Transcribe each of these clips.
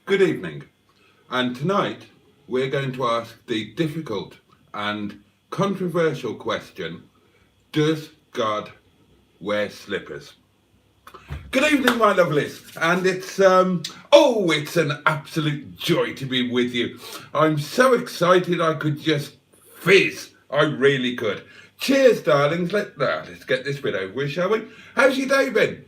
Good evening, and tonight we're going to ask the difficult and controversial question, does God wear slippers? Good evening, my lovelies, and it's an absolute joy to be with you. I'm so excited I could just fizz. I really could. Cheers, darlings. Let's get this bit over with, shall we? How's your day been?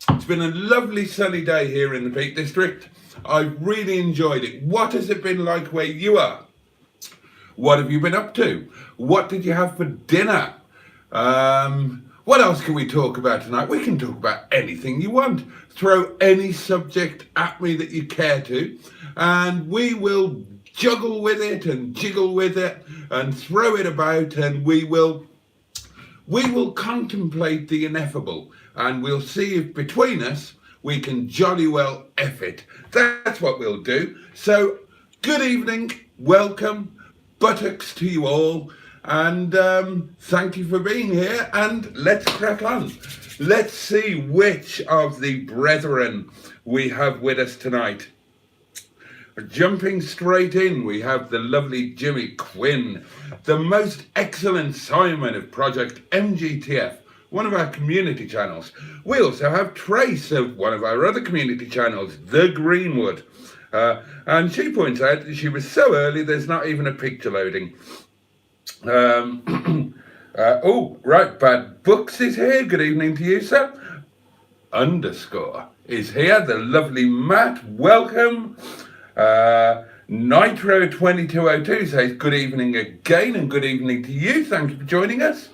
It's been a lovely sunny day here in the Peak District. I've really enjoyed it. What has it been like where you are? What have you been up to? What did you have for dinner? What else can we talk about tonight? We can talk about anything you want. Throw any subject at me that you care to, and we will juggle with it and jiggle with it and throw it about, and we will contemplate the ineffable, and we'll see if between us we can jolly well F it. That's what we'll do. So, good evening, welcome, buttocks to you all, and thank you for being here, and let's crack on. Let's see which of the brethren we have with us tonight. Jumping straight in, we have the lovely Jimmy Quinn, the most excellent Simon of Project MGTF, one of our community channels. We also have Trace of one of our other community channels, The Greenwood. And she points out that she was so early there's not even a picture loading. Right, Bad Books is here. Good evening to you, sir. Underscore is here, the lovely Matt. Welcome. Nitro 2202 says good evening again, and good evening to you. Thank you for joining us.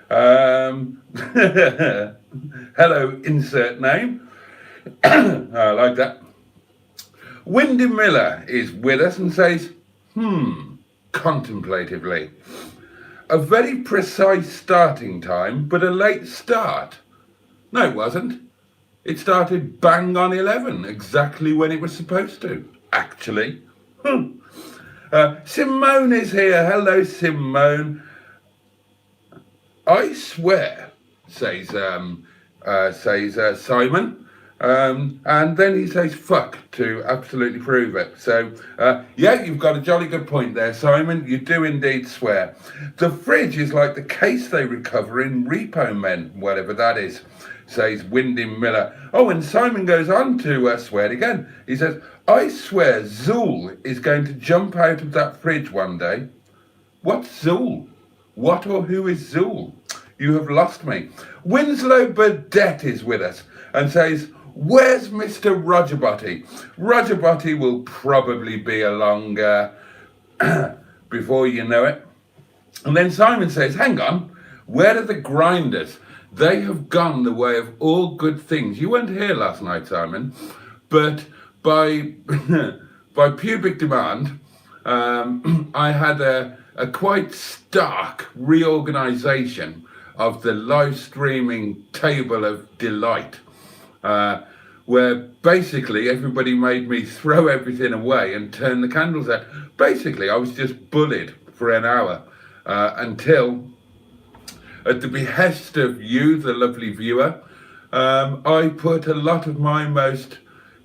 Hello, insert name. I like that. Windy Miller is with us and says, contemplatively. A very precise starting time, but a late start. No, it wasn't. It started bang on 11, exactly when it was supposed to, actually. Simone is here. Hello, Simone. I swear, says Simon. And then he says fuck to absolutely prove it. So, yeah, you've got a jolly good point there, Simon. You do indeed swear. The fridge is like the case they recover in Repo Men, whatever that is, says Windy Miller. Oh, and Simon goes on to swear again. He says, I swear Zool is going to jump out of that fridge one day. What's Zool? What or who is Zool? You have lost me. Winslow Burdett is with us and says, where's Mr. Roger Boaty? Roger Boaty will probably be along before you know it. And then Simon says, hang on, where are the grinders? They have gone the way of all good things. You weren't here last night, Simon, but by pubic demand, I had a quite stark reorganisation of the live streaming table of delight, where basically everybody made me throw everything away and turn the candles out. Basically, I was just bullied for an hour until, at the behest of you, the lovely viewer, I put a lot of my most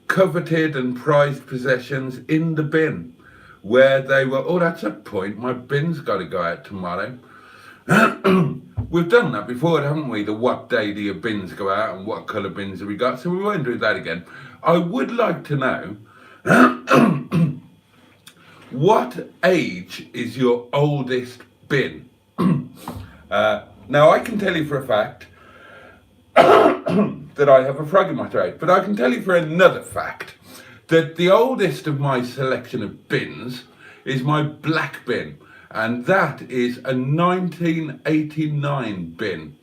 coveted and prized possessions in the bin, where they were. Oh, that's a point. My bin's got to go out tomorrow. We've done that before, haven't we? The what day do your bins go out and what colour bins have we got? So we won't do that again. I would like to know, what age is your oldest bin? Now, I can tell you for a fact that I have a frog in my throat, but I can tell you for another fact that the oldest of my selection of bins is my black bin, and that is a 1989 bin,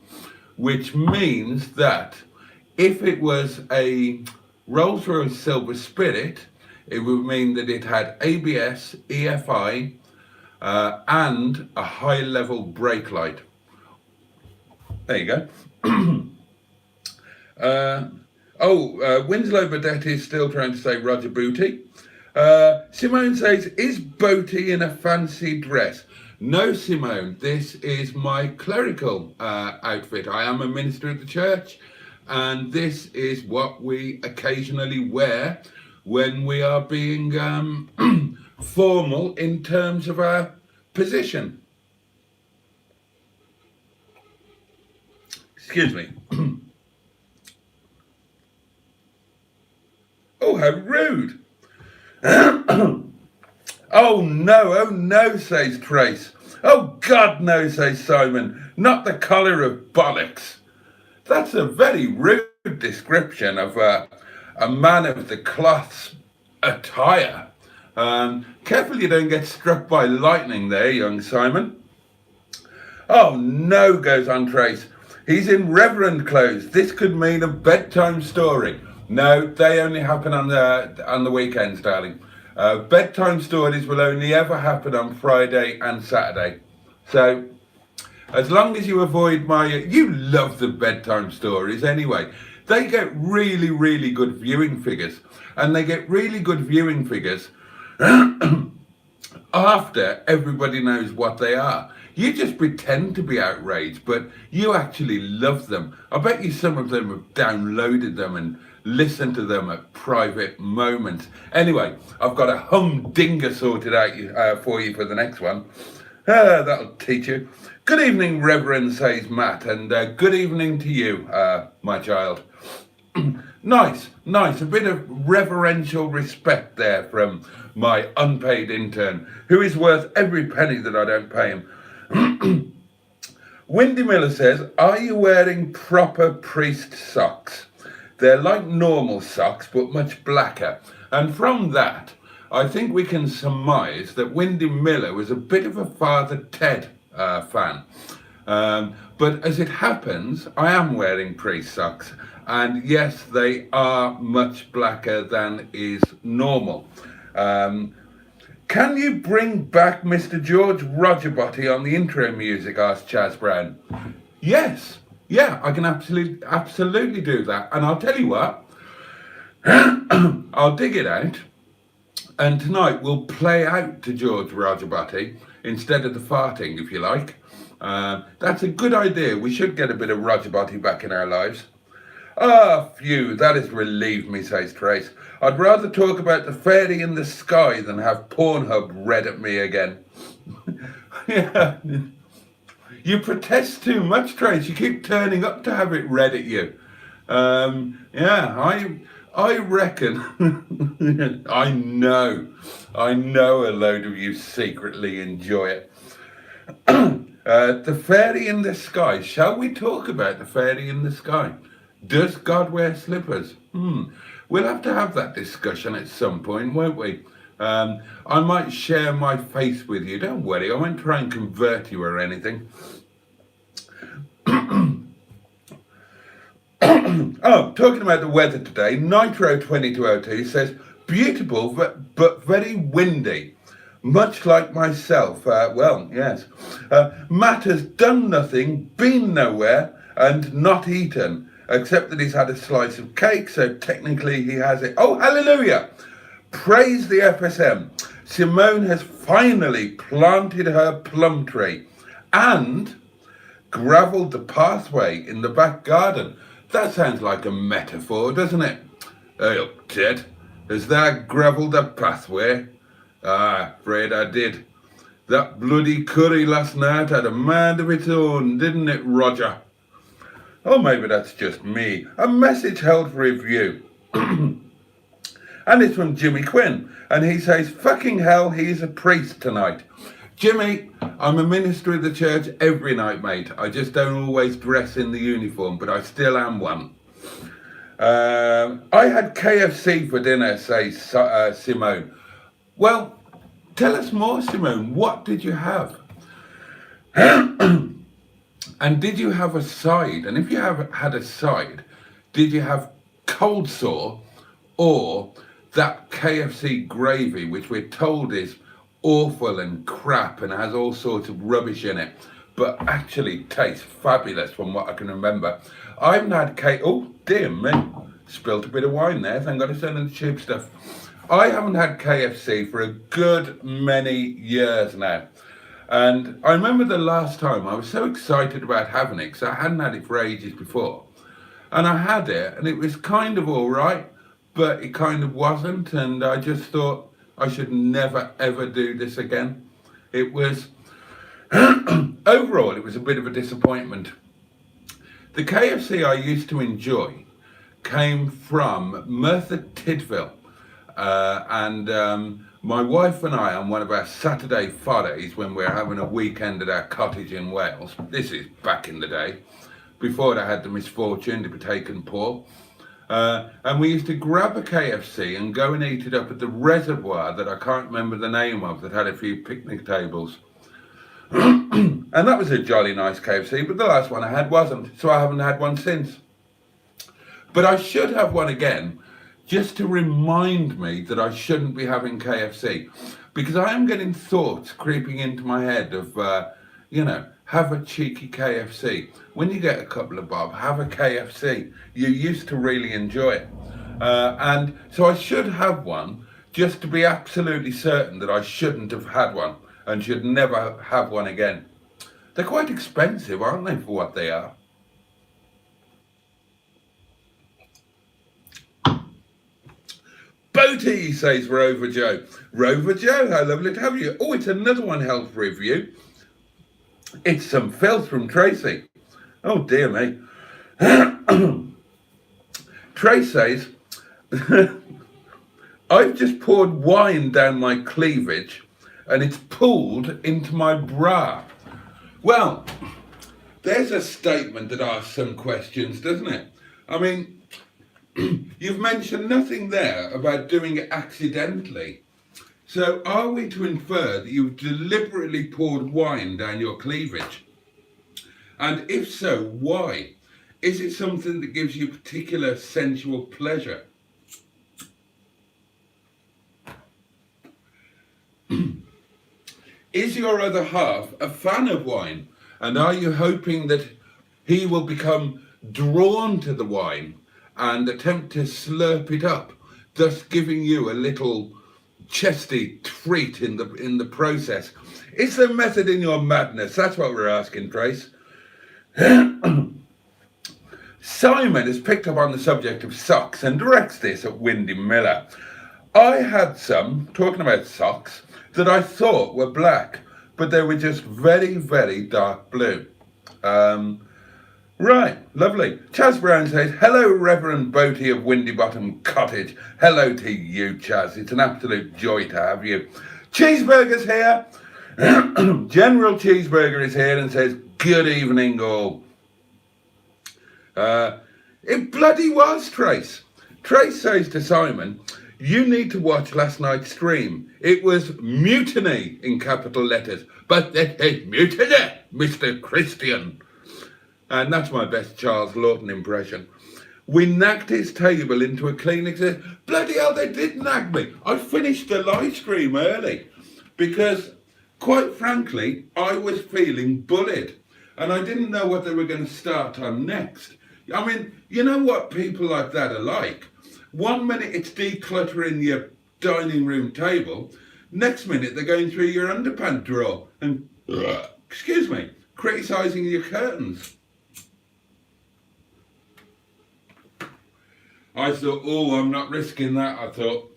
which means that if it was a Rolls-Royce Silver Spirit, it would mean that it had ABS, EFI, and a high-level brake light. There you go. Winslow Burdett is still trying to say Roger Booty. Simone says, is Boaty in a fancy dress? No, Simone, this is my clerical outfit. I am a minister of the church, and this is what we occasionally wear when we are being formal in terms of our position. Excuse me. Oh, how rude. Oh no, says Trace. Oh God, no, says Simon. Not the collar of bollocks. That's a very rude description of a man of the cloth's attire. Careful you don't get struck by lightning there, young Simon. Oh no, goes on Trace. He's in reverend clothes. This could mean a bedtime story. No, they only happen on the weekends, darling. Bedtime stories will only ever happen on Friday and Saturday. So, as long as you avoid you love the bedtime stories anyway. They get really, really good viewing figures. And they get really good viewing figures after everybody knows what they are. You just pretend to be outraged, but you actually love them. I bet you some of them have downloaded them and listened to them at private moments. Anyway, I've got a humdinger sorted out for you for the next one. That'll teach you. Good evening, Reverend, says Matt, and good evening to you, my child. Nice. A bit of reverential respect there from my unpaid intern, who is worth every penny that I don't pay him. Windy Miller says, are you wearing proper priest socks? They're like normal socks, but much blacker. And from that, I think we can surmise that Windy Miller was a bit of a Father Ted fan. But as it happens, I am wearing priest socks. And yes, they are much blacker than is normal. Can you bring back Mr. George Roger Boaty on the intro music, asked Chaz Brown. Yes. Yeah, I can absolutely do that. And I'll tell you what, I'll dig it out. And tonight we'll play out to George Roger Boaty instead of the farting, if you like. That's a good idea. We should get a bit of Roger Boaty back in our lives. Ah, phew, that has relieved me, says Trace. I'd rather talk about the fairy in the sky than have Pornhub read at me again. Yeah. You protest too much, Trace. You keep turning up to have it read at you. Yeah, I reckon. I know a load of you secretly enjoy it. The fairy in the sky. Shall we talk about the fairy in the sky? Does God wear slippers? We'll have to have that discussion at some point, won't we? I might share my face with you. Don't worry, I won't try and convert you or anything. Oh, talking about the weather today, Nitro2202 says, beautiful but very windy. Much like myself. Well, yes. Matt has done nothing, been nowhere, and not eaten. Except that he's had a slice of cake, so technically he has it. Oh, hallelujah! Praise the FSM. Simone has finally planted her plum tree and gravelled the pathway in the back garden. That sounds like a metaphor, doesn't it? Hey up, Ted. Has thou gravelled the pathway? Ah, afraid I did. That bloody curry last night had a mind of its own, didn't it, Roger? Oh, maybe that's just me. A message held for review. And it's from Jimmy Quinn. And he says, fucking hell, he's a priest tonight. Jimmy, I'm a minister of the church every night, mate. I just don't always dress in the uniform, but I still am one. I had KFC for dinner, says Simone. Well, tell us more, Simone. What did you have? And did you have a side? And if you have had a side, did you have cold sore or that KFC gravy, which we're told is awful and crap and has all sorts of rubbish in it, but actually tastes fabulous from what I can remember? I haven't had oh, dear me. Spilt a bit of wine there. Thank God it's only the cheap stuff. I haven't had KFC for a good many years now. And I remember the last time I was so excited about having it because I hadn't had it for ages before. And I had it, and it was kind of all right, but it kind of wasn't. And I just thought I should never, ever do this again. It was, overall, it was a bit of a disappointment. The KFC I used to enjoy came from Merthyr Tydfil. My wife and I, on one of our Saturday follies, when we were having a weekend at our cottage in Wales, this is back in the day, before I had the misfortune to be taken poor, and we used to grab a KFC and go and eat it up at the reservoir that I can't remember the name of, that had a few picnic tables. And that was a jolly nice KFC, but the last one I had wasn't, so I haven't had one since. But I should have one again, just to remind me that I shouldn't be having KFC, because I am getting thoughts creeping into my head of, have a cheeky KFC. When you get a couple of bob, have a KFC. You used to really enjoy it. And so I should have one, just to be absolutely certain that I shouldn't have had one and should never have one again. They're quite expensive, aren't they, for what they are? Boaty, says Rover Joe. Rover Joe, how lovely to have you. Oh, it's another one health review. It's some filth from Tracy. Oh, dear me. Trace says, I've just poured wine down my cleavage and it's pooled into my bra. Well, there's a statement that asks some questions, doesn't it? I mean, you've mentioned nothing there about doing it accidentally. So are we to infer that you've deliberately poured wine down your cleavage? And if so, why? Is it something that gives you particular sensual pleasure? Is your other half a fan of wine? And are you hoping that he will become drawn to the wine and attempt to slurp it up, thus giving you a little chesty treat in the process? Is there method in your madness? That's what we're asking, Trace. Simon has picked up on the subject of socks and directs this at Windy Miller. I had some, talking about socks, that I thought were black, but they were just very, very dark blue. Right, lovely. Chaz Brown says, hello, Reverend Boaty of Windy Bottom Cottage. Hello to you, Chaz. It's an absolute joy to have you. Cheeseburger's here. General Cheeseburger is here and says, good evening, all. It bloody was, Trace. Trace says to Simon, you need to watch last night's stream. It was mutiny in capital letters, but it is mutiny, Mr. Christian. And that's my best Charles Lawton impression. We nagged his table into a clinic. Said, bloody hell, they did nag me. I finished the live stream early because, quite frankly, I was feeling bullied. And I didn't know what they were going to start on next. I mean, you know what people like that are like? 1 minute it's decluttering your dining room table. Next minute they're going through your underpant drawer and, excuse me, criticising your curtains. I thought, oh, I'm not risking that. I thought,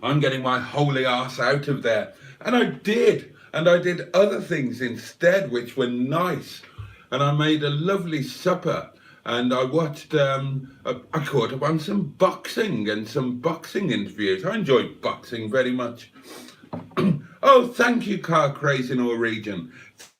I'm getting my holy arse out of there. And I did. And I did other things instead, which were nice. And I made a lovely supper. And I watched, I caught up on some boxing and some boxing interviews. I enjoyed boxing very much. Oh, thank you, Car Craze in our region.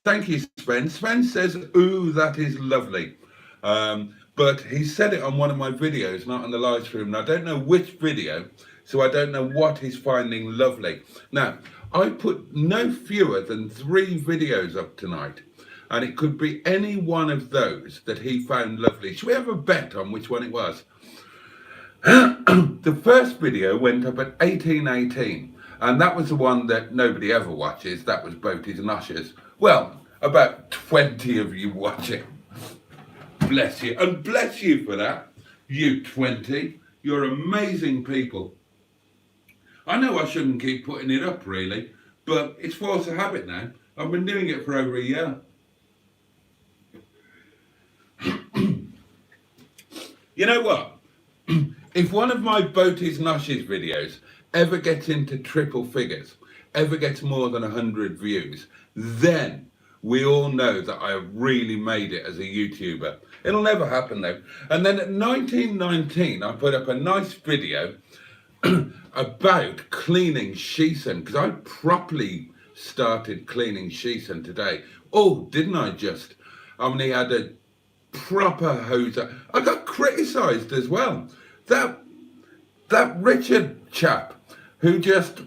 Thank you, Sven. Sven says, ooh, that is lovely. But he said it on one of my videos, not on the live stream. And I don't know which video, so I don't know what he's finding lovely. Now, I put no fewer than 3 videos up tonight. And it could be any one of those that he found lovely. Should we have a bet on which one it was? The first video went up at 1818. And that was the one that nobody ever watches. That was Boaty's and Usher's. Well, about 20 of you watch it. Bless you. And bless you for that, you 20. You're amazing people. I know I shouldn't keep putting it up, really. But it's force of habit now. I've been doing it for over a year. You know what? If one of my Boaty's Noshes videos ever gets into triple figures, ever gets more than 100 views, then we all know that I have really made it as a YouTuber. It'll never happen though. And then at 1919, I put up a nice video about cleaning Shison, because I properly started cleaning Shison today. Oh, didn't I just? I mean, he had a proper hoser. I got criticised as well. That Richard chap who just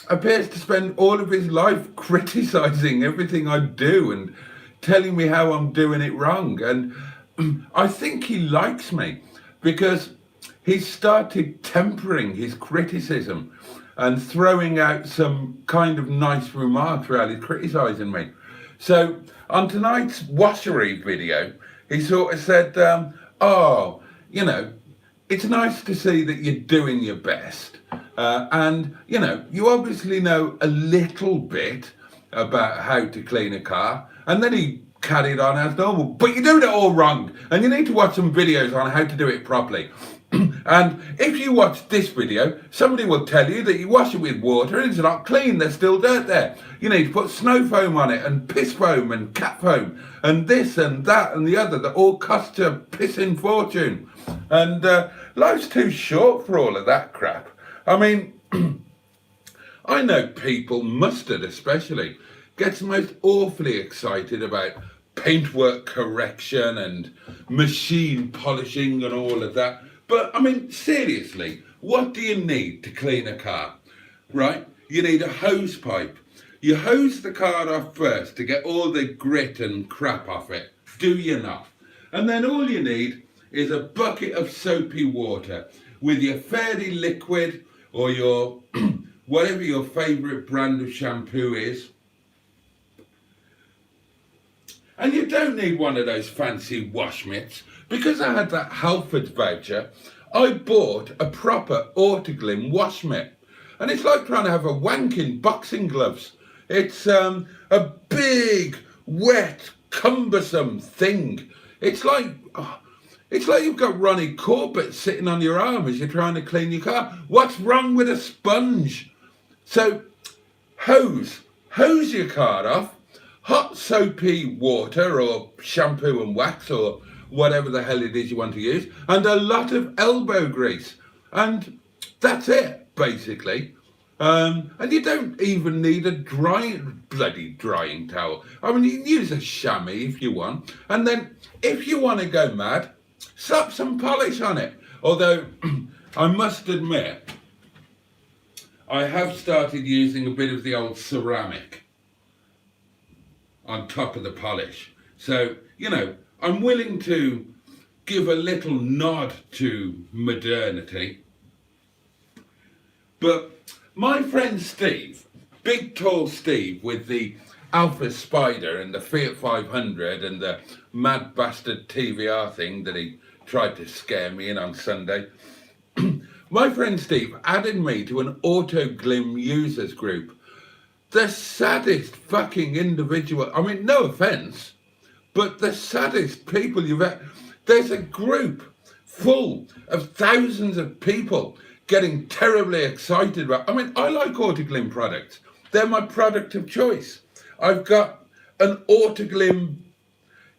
appears to spend all of his life criticising everything I do and telling me how I'm doing it wrong. And I think he likes me because he started tempering his criticism and throwing out some kind of nice remarks while he's criticising me. So on tonight's washery video, he sort of said, oh, you know, it's nice to see that you're doing your best. And, you know, you obviously know a little bit about how to clean a car. And then he carried on as normal, but you're doing it all wrong. And you need to watch some videos on how to do it properly. And if you watch this video, somebody will tell you that you wash it with water and it's not clean, there's still dirt there. You need to put snow foam on it and piss foam and cat foam and this and that and the other that all cost a pissing fortune. And life's too short for all of that crap. I mean, I know people, Mustard especially, gets most awfully excited about paintwork correction and machine polishing and all of that. But, I mean, seriously, what do you need to clean a car, right? You need a hose pipe. You hose the car off first to get all the grit and crap off it, do you not? And then all you need is a bucket of soapy water with your Fairy liquid or your, whatever your favourite brand of shampoo is. And you don't need one of those fancy wash mitts. Because I had that Halfords voucher, I bought a proper Autoglym wash mitt. And it's like trying to have a wank in boxing gloves. It's a big, wet, cumbersome thing. It's like you've got Ronnie Corbett sitting on your arm as you're trying to clean your car. What's wrong with a sponge? So hose your car off, hot soapy water or shampoo and wax or whatever the hell it is you want to use, and a lot of elbow grease. And that's it, basically. And you don't even need a bloody drying towel. I mean, you can use a chamois if you want. And then, if you want to go mad, slap some polish on it. Although, I must admit, I have started using a bit of the old ceramic on top of the polish. So, you know, I'm willing to give a little nod to modernity. But my friend Steve, big tall Steve with the Alpha Spider and the Fiat 500 and the mad bastard TVR thing that he tried to scare me in on Sunday. My friend Steve added me to an Autoglym users group. The saddest fucking individual, I mean, no offence, but the saddest people you've ever... There's a group full of thousands of people getting terribly excited about... I mean, I like Autoglym products. They're my product of choice. I've got an Autoglym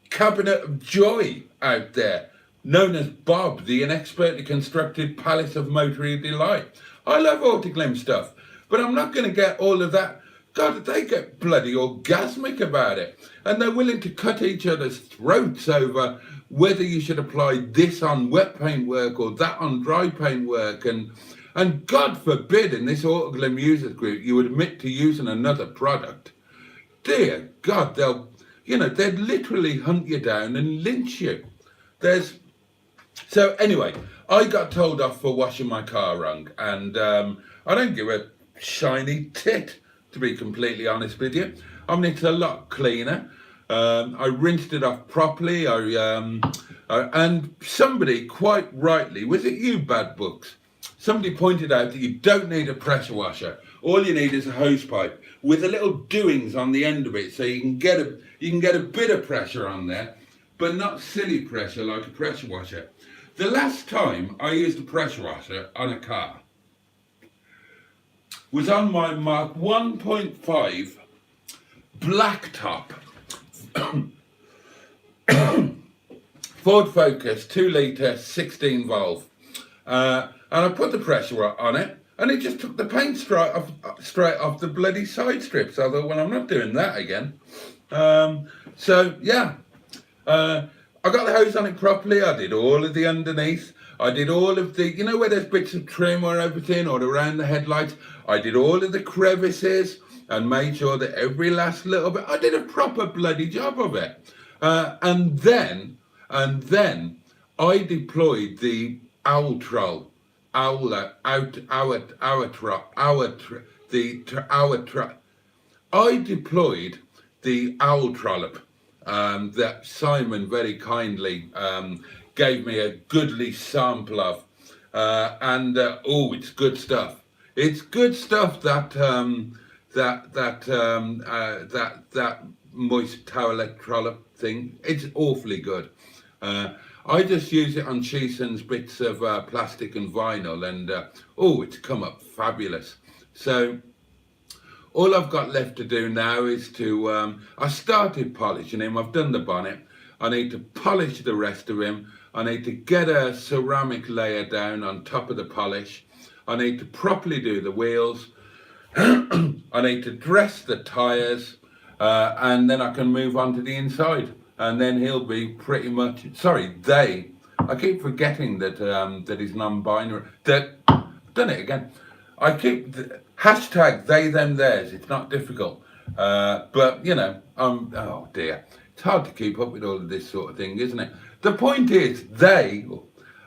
cabinet of joy out there, known as Bob, the inexpertly constructed palace of motory delight. I love Autoglym stuff, but I'm not going to get all of that. God, they get bloody orgasmic about it. And they're willing to cut each other's throats over whether you should apply this on wet paint work or that on dry paint work. And God forbid in this Autoglym users group you admit to using another product. Dear God, they'd literally hunt you down and lynch you. So anyway, I got told off for washing my car wrong. And I don't give a shiny tit, to be completely honest with you. I mean, it's a lot cleaner. I rinsed it off properly. And somebody quite rightly, was it you, Bad Books? Somebody pointed out that you don't need a pressure washer. All you need is a hose pipe with a little doings on the end of it, so you can get a bit of pressure on there, but not silly pressure like a pressure washer. The last time I used a pressure washer on a car was on my Mark 1.5 blacktop Ford Focus 2 litre 16 valve, and I put the pressure on it, and it just took the paint straight off the bloody side strips. I thought, well, I'm not doing that again. So yeah, I got the hose on it properly. I did all of the underneath. I did all of the, you know, where there's bits of trim or everything, or around the headlights. I did all of the crevices and made sure that every last little bit, I did a proper bloody job of it. And then I deployed the owl troll, I deployed the owl trollop that Simon very kindly gave me a goodly sample of, and oh, it's good stuff. It's good stuff, that moist towelette trollop thing. It's awfully good. I just use it on Shison's bits of plastic and vinyl, and oh, it's come up fabulous. So all I've got left to do now is to, I started polishing him. I've done the bonnet. I need to polish the rest of him. I need to get a ceramic layer down on top of the polish. I need to properly do the wheels. I need to dress the tyres, and then I can move on to the inside. And then he'll be pretty much, sorry, they, I keep forgetting that that he's non-binary, done it again. I keep, hashtag they, them, theirs, it's not difficult. But, you know, oh dear, it's hard to keep up with all of this sort of thing, isn't it? The point is, they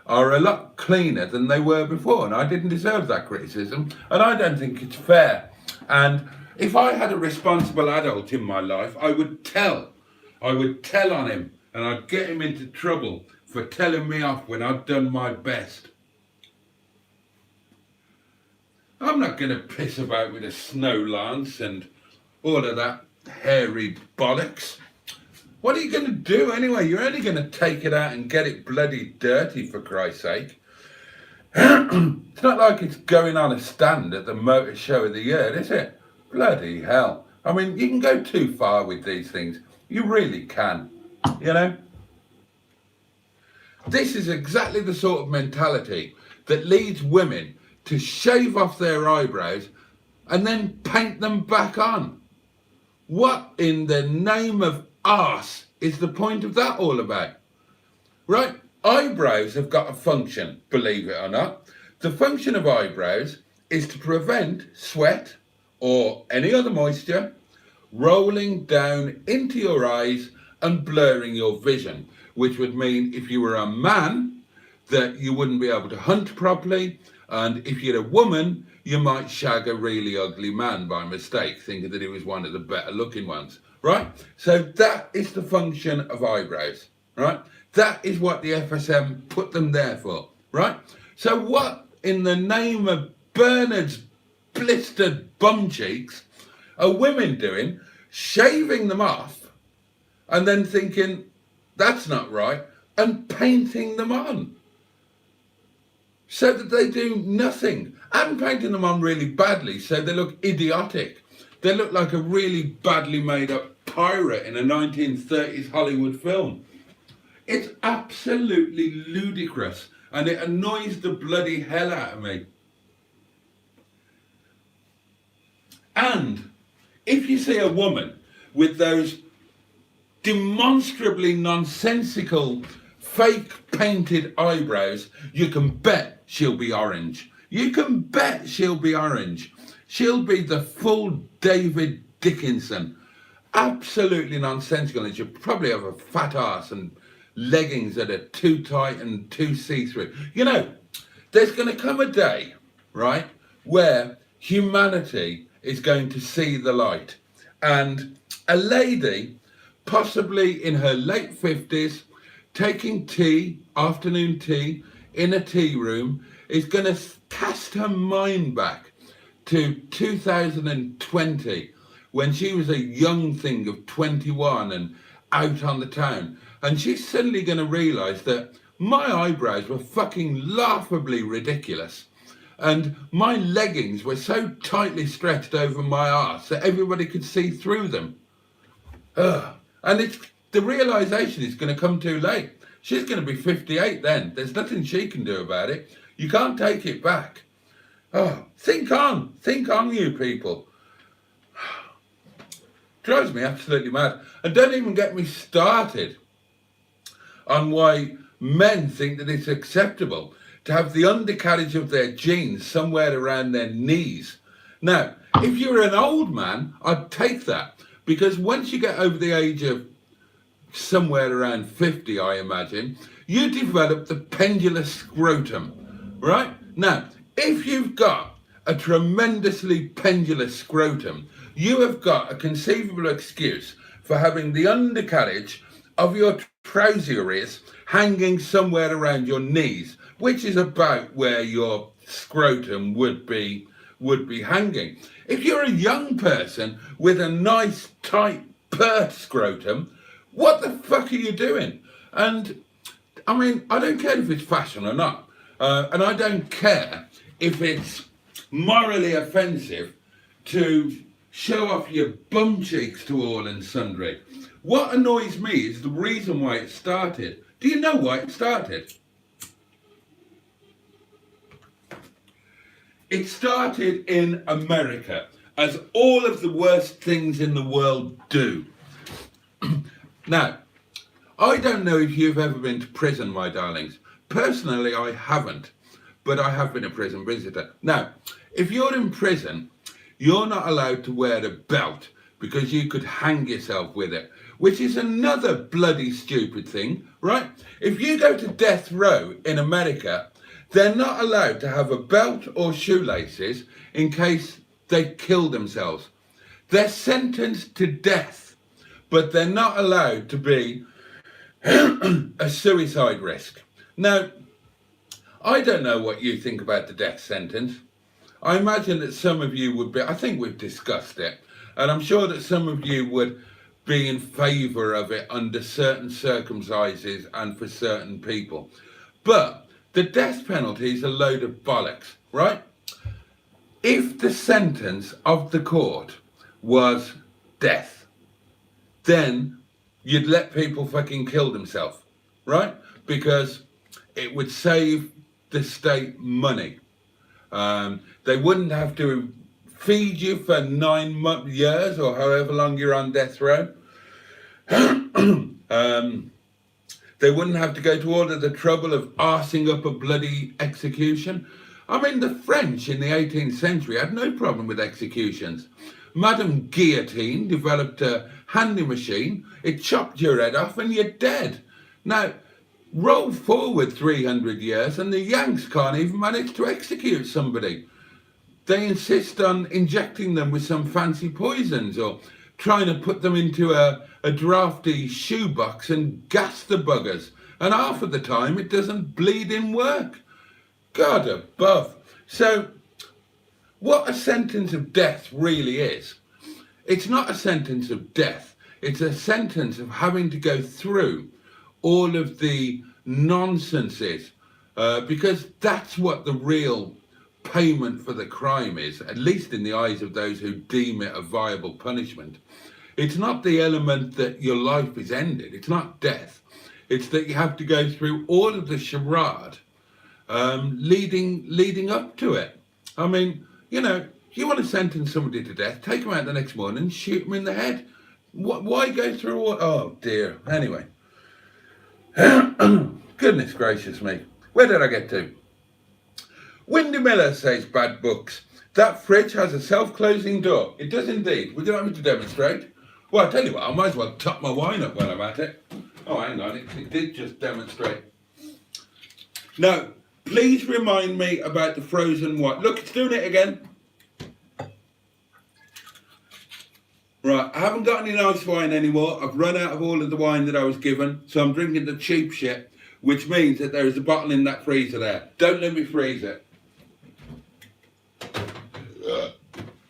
are a lot cleaner than they were before, and I didn't deserve that criticism, and I don't think it's fair. And if I had a responsible adult in my life, I would tell on him, and I'd get him into trouble for telling me off when I'd done my best. I'm not going to piss about with a snow lance and all of that hairy bollocks. What are you going to do anyway? You're only going to take it out and get it bloody dirty, for Christ's sake. It's not like it's going on a stand at the Motor Show of the Year, is it? Bloody hell. I mean, you can go too far with these things. You really can, you know. This is exactly the sort of mentality that leads women to shave off their eyebrows and then paint them back on. What in the name of arse is the point of that all about? Right? Eyebrows have got a function, believe it or not. The function of eyebrows is to prevent sweat or any other moisture rolling down into your eyes and blurring your vision, which would mean if you were a man that you wouldn't be able to hunt properly, and if you're a woman you might shag a really ugly man by mistake, thinking that he was one of the better looking ones, right? So that is the function of eyebrows, right? That is what the FSM put them there for, right? So what in the name of Bernard's blistered bum cheeks are women doing? Shaving them off and then thinking that's not right and painting them on so that they do nothing, and painting them on really badly so they look idiotic. They look like a really badly made up pirate in a 1930s Hollywood film. It's absolutely ludicrous, and it annoys the bloody hell out of me. And if you see a woman with those demonstrably nonsensical fake painted eyebrows, you can bet she'll be orange. You can bet she'll be orange. She'll be the full David Dickinson. Absolutely nonsensical, and she'll probably have a fat ass and leggings that are too tight and too see-through. You know, there's going to come a day, right, where humanity is going to see the light, and a lady, possibly in her late 50s, taking tea, afternoon tea, in a tea room, is going to cast her mind back to 2020, when she was a young thing of 21 and out on the town. And she's suddenly going to realise that my eyebrows were fucking laughably ridiculous. And my leggings were so tightly stretched over my arse that everybody could see through them. And it's the realisation is going to come too late. She's going to be 58 then. There's nothing she can do about it. You can't take it back. Oh, think on, you people. Drives me absolutely mad. And don't even get me started on why men think that it's acceptable to have the undercarriage of their jeans somewhere around their knees. Now, if you're an old man, I'd take that, because once you get over the age of somewhere around 50, I imagine, you develop the pendulous scrotum, right? Now, if you've got a tremendously pendulous scrotum, you have got a conceivable excuse for having the undercarriage of your trouseries hanging somewhere around your knees, which is about where your scrotum would be hanging. If you're a young person with a nice tight pert scrotum, what the fuck are you doing? And I mean, I don't care if it's fashion or not, and I don't care if it's morally offensive to show off your bum cheeks to all and sundry. What annoys me is the reason why it started. Do you know why it started? It started in America, as all of the worst things in the world do. Now, I don't know if you've ever been to prison, my darlings. Personally, I haven't, but I have been a prison visitor. Now, if you're in prison, you're not allowed to wear a belt because you could hang yourself with it, which is another bloody stupid thing, right? If you go to death row in America, they're not allowed to have a belt or shoelaces in case they kill themselves. They're sentenced to death, but they're not allowed to be a suicide risk. Now, I don't know what you think about the death sentence. I imagine that some of you would be, I think we've discussed it, and I'm sure that some of you would be in favour of it under certain circumstances and for certain people. But the death penalty is a load of bollocks, right? If the sentence of the court was death, then you'd let people fucking kill themselves, right? Because it would save the state money. They wouldn't have to feed you for 9 years or however long you're on death row. They wouldn't have to go to all of the trouble of arsing up a bloody execution. I mean, the French in the 18th century had no problem with executions. Madame Guillotine developed a handy machine. It chopped your head off and you're dead. Now, roll forward 300 years and the Yanks can't even manage to execute somebody. They insist on injecting them with some fancy poisons or trying to put them into a drafty shoebox and gas the buggers. And half of the time it doesn't bleed in work. God above. So what a sentence of death really is, it's not a sentence of death. It's a sentence of having to go through all of the nonsense is, because that's what the real payment for the crime is, at least in the eyes of those who deem it a viable punishment. It's not the element that your life is ended. It's not death. It's that you have to go through all of the charade leading up to it. I mean, you know, you want to sentence somebody to death, take them out the next morning and shoot them in the head. Why go through all... Oh, dear. Anyway. Goodness gracious me. Where did I get to? Windy Miller says, bad books. That fridge has a self-closing door. It does indeed. Would you like me to demonstrate? Well, I'll tell you what, I might as well top my wine up while I'm at it. Oh, hang on, it did just demonstrate. Now, please remind me about the frozen wine. Look, it's doing it again. Right, I haven't got any nice wine anymore. I've run out of all of the wine that I was given, so I'm drinking the cheap shit, which means that there is a bottle in that freezer there. Don't let me freeze it.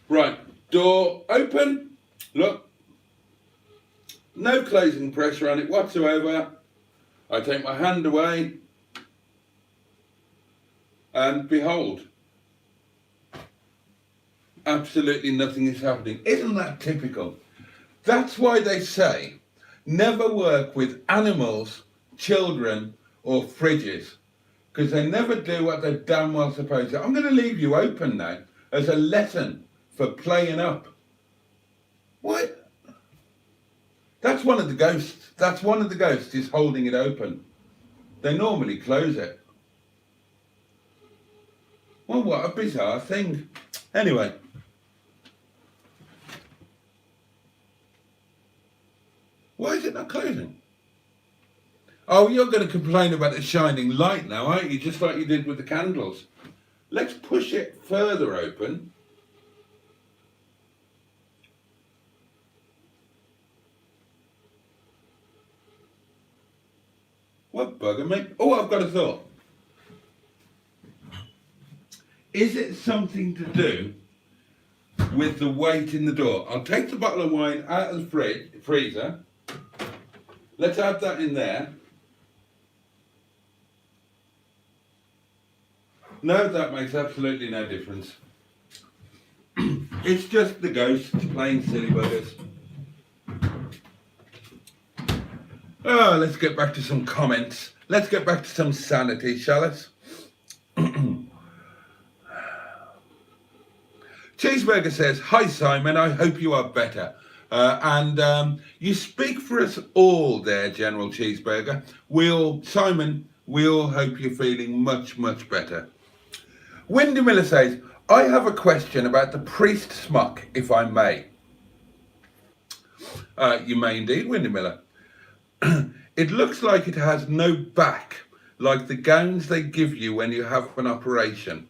Right, door open. Look. No closing pressure on it whatsoever. I take my hand away. And behold, absolutely nothing is happening. Isn't that typical? That's why they say never work with animals, children, or fridges, because they never do what they're damn well supposed to. I'm going to leave you open now as a lesson for playing up. What? That's one of the ghosts. That's one of the ghosts is holding it open. They normally close it. Well, what a bizarre thing. Anyway. Why is it not closing? Oh, you're going to complain about the shining light now, aren't you? Just like you did with the candles. Let's push it further open. What bugger me? Oh, I've got a thought. Is it something to do with the weight in the door? I'll take the bottle of wine out of the freezer. Let's add that in there. No, that makes absolutely no difference. It's just the ghosts playing silly buggers. Oh, let's get back to some comments. Let's get back to some sanity, shall us? Cheeseburger says, "Hi Simon, I hope you are better." You speak for us all there, General Cheeseburger. Simon, we all hope you're feeling much, much better. Windy Miller says, "I have a question about the priest smock, if I may." You may indeed, Windy Miller. It looks like it has no back, like the gowns they give you when you have an operation.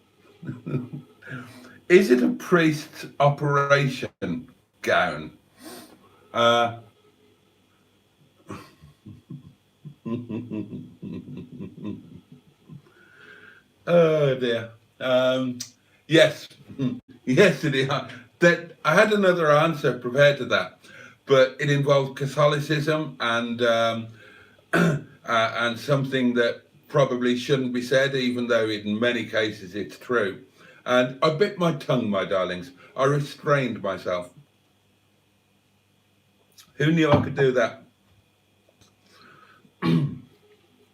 Is it a priest's operation gown? Oh dear. Yes, yes it is. That I had another answer prepared to that, but it involved Catholicism and something that probably shouldn't be said, even though in many cases it's true. And I bit my tongue, my darlings. I restrained myself. Who knew I could do that?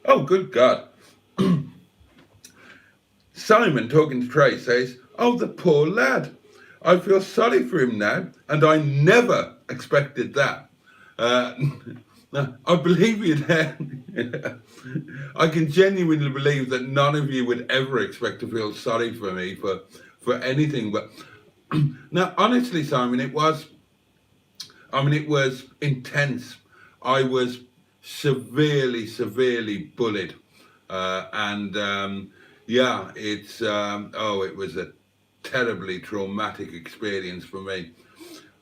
Oh, good God. Simon, talking to Trey, says, "Oh, the poor lad. I feel sorry for him now, and I never expected that." I believe you there. I can genuinely believe that none of you would ever expect to feel sorry for me for anything. But now, honestly, Simon, it was intense. I was severely bullied. It was a terribly traumatic experience for me.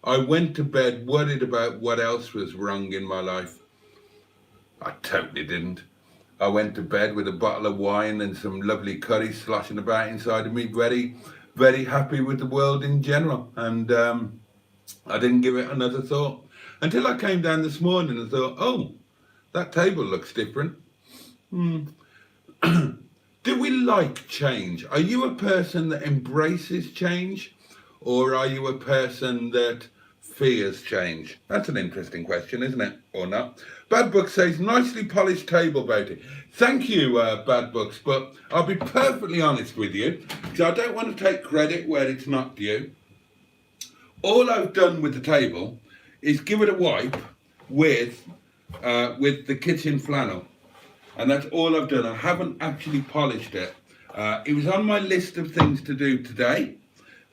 I went to bed worried about what else was wrong in my life. I totally didn't. I went to bed with a bottle of wine and some lovely curry sloshing about inside of me, very, very happy with the world in general. And I didn't give it another thought until I came down this morning and thought, oh, that table looks different. Do we like change? Are you a person that embraces change, or are you a person that fears change? That's an interesting question, isn't it? Or not? Bad Book says, "Nicely polished table, Boaty." Thank you, Bad Books, but I'll be perfectly honest with you, because I don't want to take credit where it's not due. All I've done with the table is give it a wipe with the kitchen flannel. And that's all I've done. I haven't actually polished it. It was on my list of things to do today,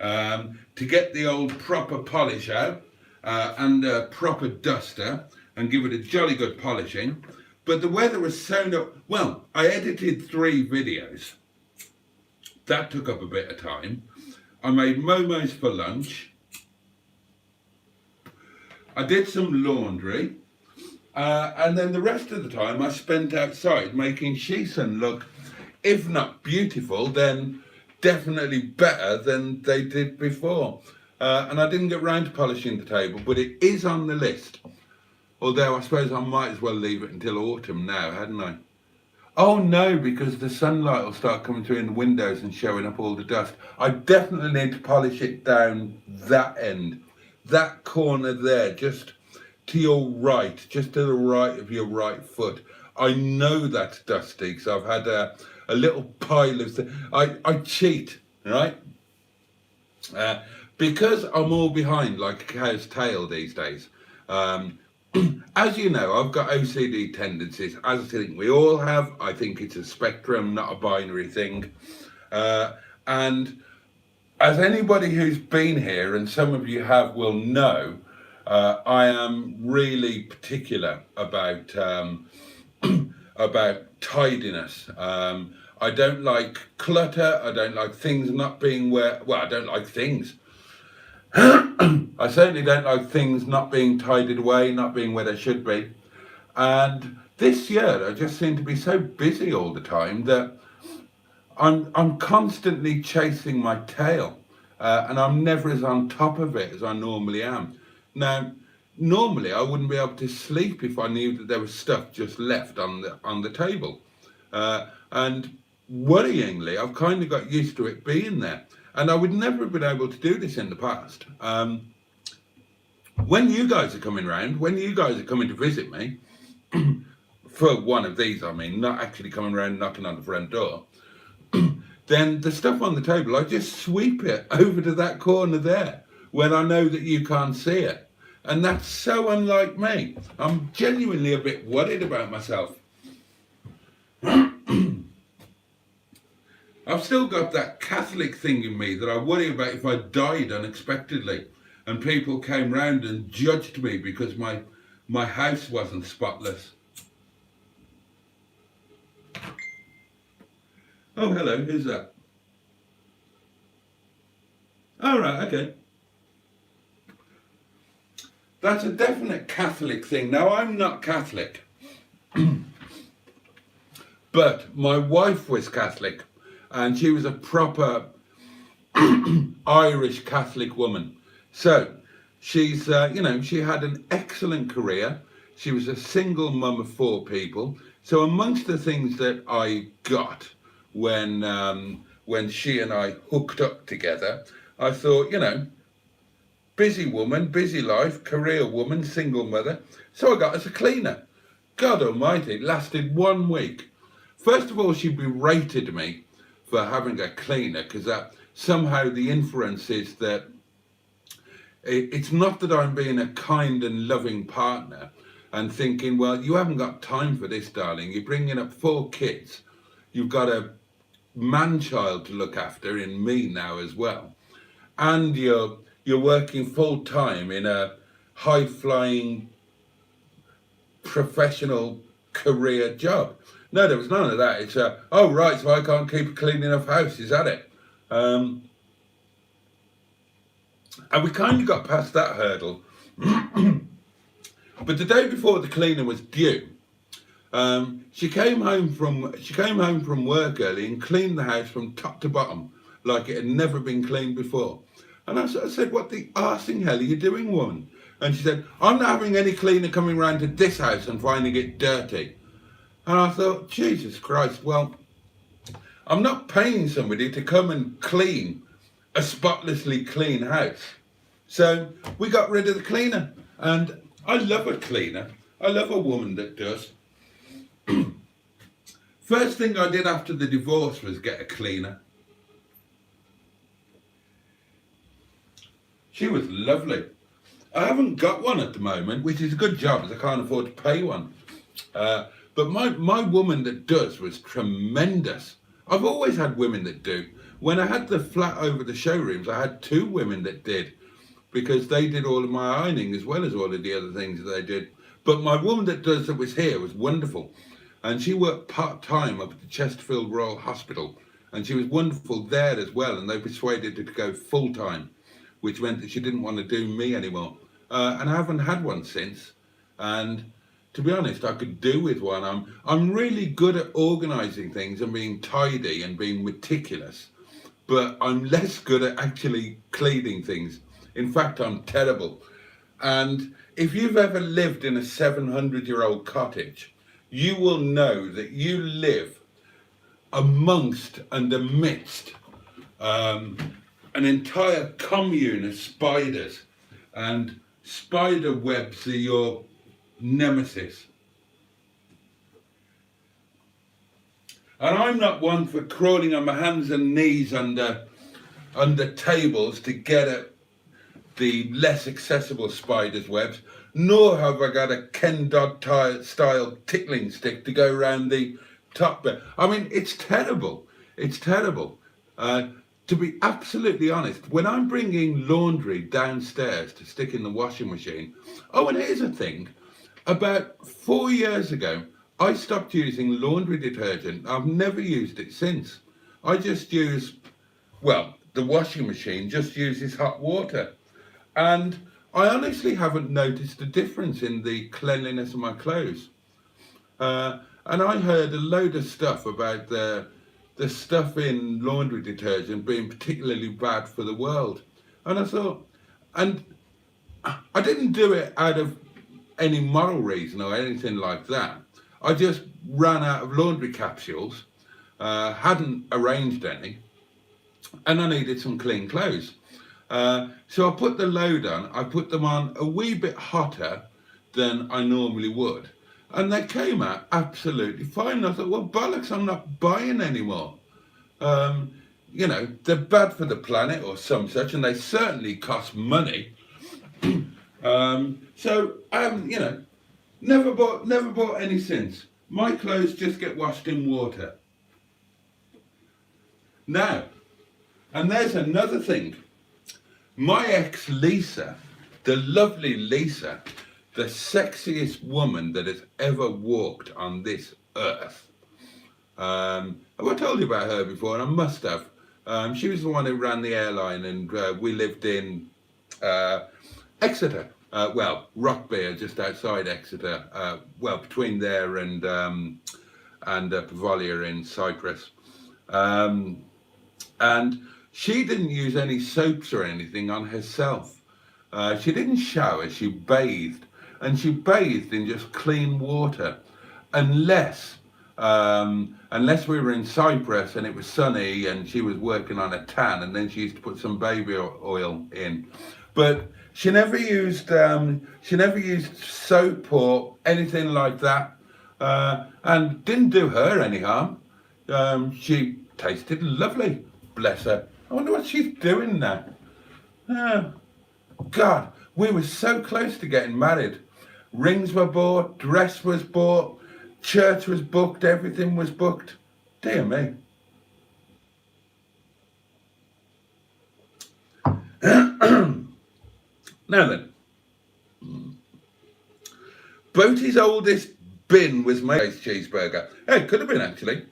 to get the old proper polish out and a proper duster and give it a jolly good polishing. But the weather was so well, I edited 3 videos. That took up a bit of time. I made momos for lunch. I did some laundry. And then the rest of the time I spent outside making Shison look, if not beautiful, then definitely better than they did before. And I didn't get round to polishing the table, but it is on the list. Although I suppose I might as well leave it until autumn now, hadn't I? Oh no, because the sunlight will start coming through in the windows and showing up all the dust. I definitely need to polish it down that end. That corner there, just to your right, just to the right of your right foot. I know that's dusty because I've had a little pile of... I cheat, right? Because I'm all behind like a cow's tail these days. As you know, I've got OCD tendencies, as I think we all have. I think it's a spectrum, not a binary thing. And as anybody who's been here, and some of you have, will know, I am really particular about about tidiness. I don't like clutter. I don't like things not being where... Well, I don't like things. I certainly don't like things not being tidied away, not being where they should be. And this year, I just seem to be so busy all the time that I'm constantly chasing my tail, and I'm never as on top of it as I normally am. Now, normally I wouldn't be able to sleep if I knew that there was stuff just left on the table. And worryingly, I've kind of got used to it being there. And I would never have been able to do this in the past. When you guys are coming round, when you guys are coming to visit me, for one of these, I mean, not actually coming round knocking on the front door, then the stuff on the table, I just sweep it over to that corner there when I know that you can't see it. And that's so unlike me. I'm genuinely a bit worried about myself. I've still got that Catholic thing in me that I worry about if I died unexpectedly and people came round and judged me because my house wasn't spotless. Oh, hello, who's that? All right, okay. That's a definite Catholic thing. Now, I'm not Catholic, but my wife was Catholic. And she was a proper Irish Catholic woman. So she's, you know, she had an excellent career. She was a single mum of 4 people. So amongst the things that I got when she and I hooked up together, I thought, you know, busy woman, busy life, career woman, single mother. So I got us a cleaner. God almighty, it lasted 1 week. First of all, she berated me for having a cleaner, because that somehow the inference is that it's not that I'm being a kind and loving partner and thinking, well, you haven't got time for this, darling. You're bringing up 4 kids. You've got a man-child to look after in me now as well. And you're working full-time in a high-flying professional career job. No, there was none of that. It's oh right, so I can't keep a clean enough house. Is that it? And we kind of got past that hurdle. But the day before the cleaner was due, she came home from work early and cleaned the house from top to bottom like it had never been cleaned before. And I said, "What the arsing hell are you doing, woman?" And she said, "I'm not having any cleaner coming round to this house and finding it dirty." And I thought, Jesus Christ, well, I'm not paying somebody to come and clean a spotlessly clean house. So we got rid of the cleaner. And I love a cleaner. I love a woman that does. First thing I did after the divorce was get a cleaner. She was lovely. I haven't got one at the moment, which is a good job as I can't afford to pay one. But my woman that does was tremendous. I've always had women that do. When I had the flat over the showrooms, I had 2 women that did, because they did all of my ironing as well as all of the other things that they did. But my woman that does that was here was wonderful. And she worked part-time up at the Chesterfield Royal Hospital. And she was wonderful there as well. And they persuaded her to go full-time, which meant that she didn't want to do me anymore. And I haven't had one since. And to be honest, I could do with one. I'm really good at organising things and being tidy and being meticulous, but I'm less good at actually cleaning things. In fact, I'm terrible. And if you've ever lived in a 700-year-old cottage, you will know that you live amongst and amidst an entire commune of spiders, and spider webs are your nemesis. And I'm not one for crawling on my hands and knees under tables to get at the less accessible spiders' webs, nor have I got a Ken Dodd style tickling stick to go around the top bit. I mean, it's terrible. It's terrible. To be absolutely honest, when I'm bringing laundry downstairs to stick in the washing machine, oh, and here's the thing, about 4 years ago, I stopped using laundry detergent. I've never used it since. I just use, well, the washing machine just uses hot water. And I honestly haven't noticed a difference in the cleanliness of my clothes. And I heard a load of stuff about the stuff in laundry detergent being particularly bad for the world. And I thought, and I didn't do it out of any moral reason or anything like that. I just ran out of laundry capsules, hadn't arranged any, and I needed some clean clothes. So I put the load on. I put them on a wee bit hotter than I normally would. And they came out absolutely fine. I thought, well, bollocks, I'm not buying anymore. You know, they're bad for the planet or some such, and they certainly cost money. You know, never bought any since. My clothes just get washed in water. Now, and there's another thing. My ex Lisa, the lovely Lisa, the sexiest woman that has ever walked on this earth. Have I told you about her before? And I must have. She was the one who ran the airline, and we lived in Exeter. Well, Rockbeer, just outside Exeter. Well, between there and Pavolia in Cyprus. And she didn't use any soaps or anything on herself. She didn't shower, she bathed. And she bathed in just clean water. Unless we were in Cyprus and it was sunny and she was working on a tan, and then she used to put some baby oil in. But she never used soap or anything like that. And didn't do her any harm. She tasted lovely, bless her. I wonder what she's doing now. God, we were so close to getting married. Rings were bought, dress was bought, church was booked, everything was booked. Dear me. Now then, Boaty's oldest bin was my cheeseburger. It could have been actually.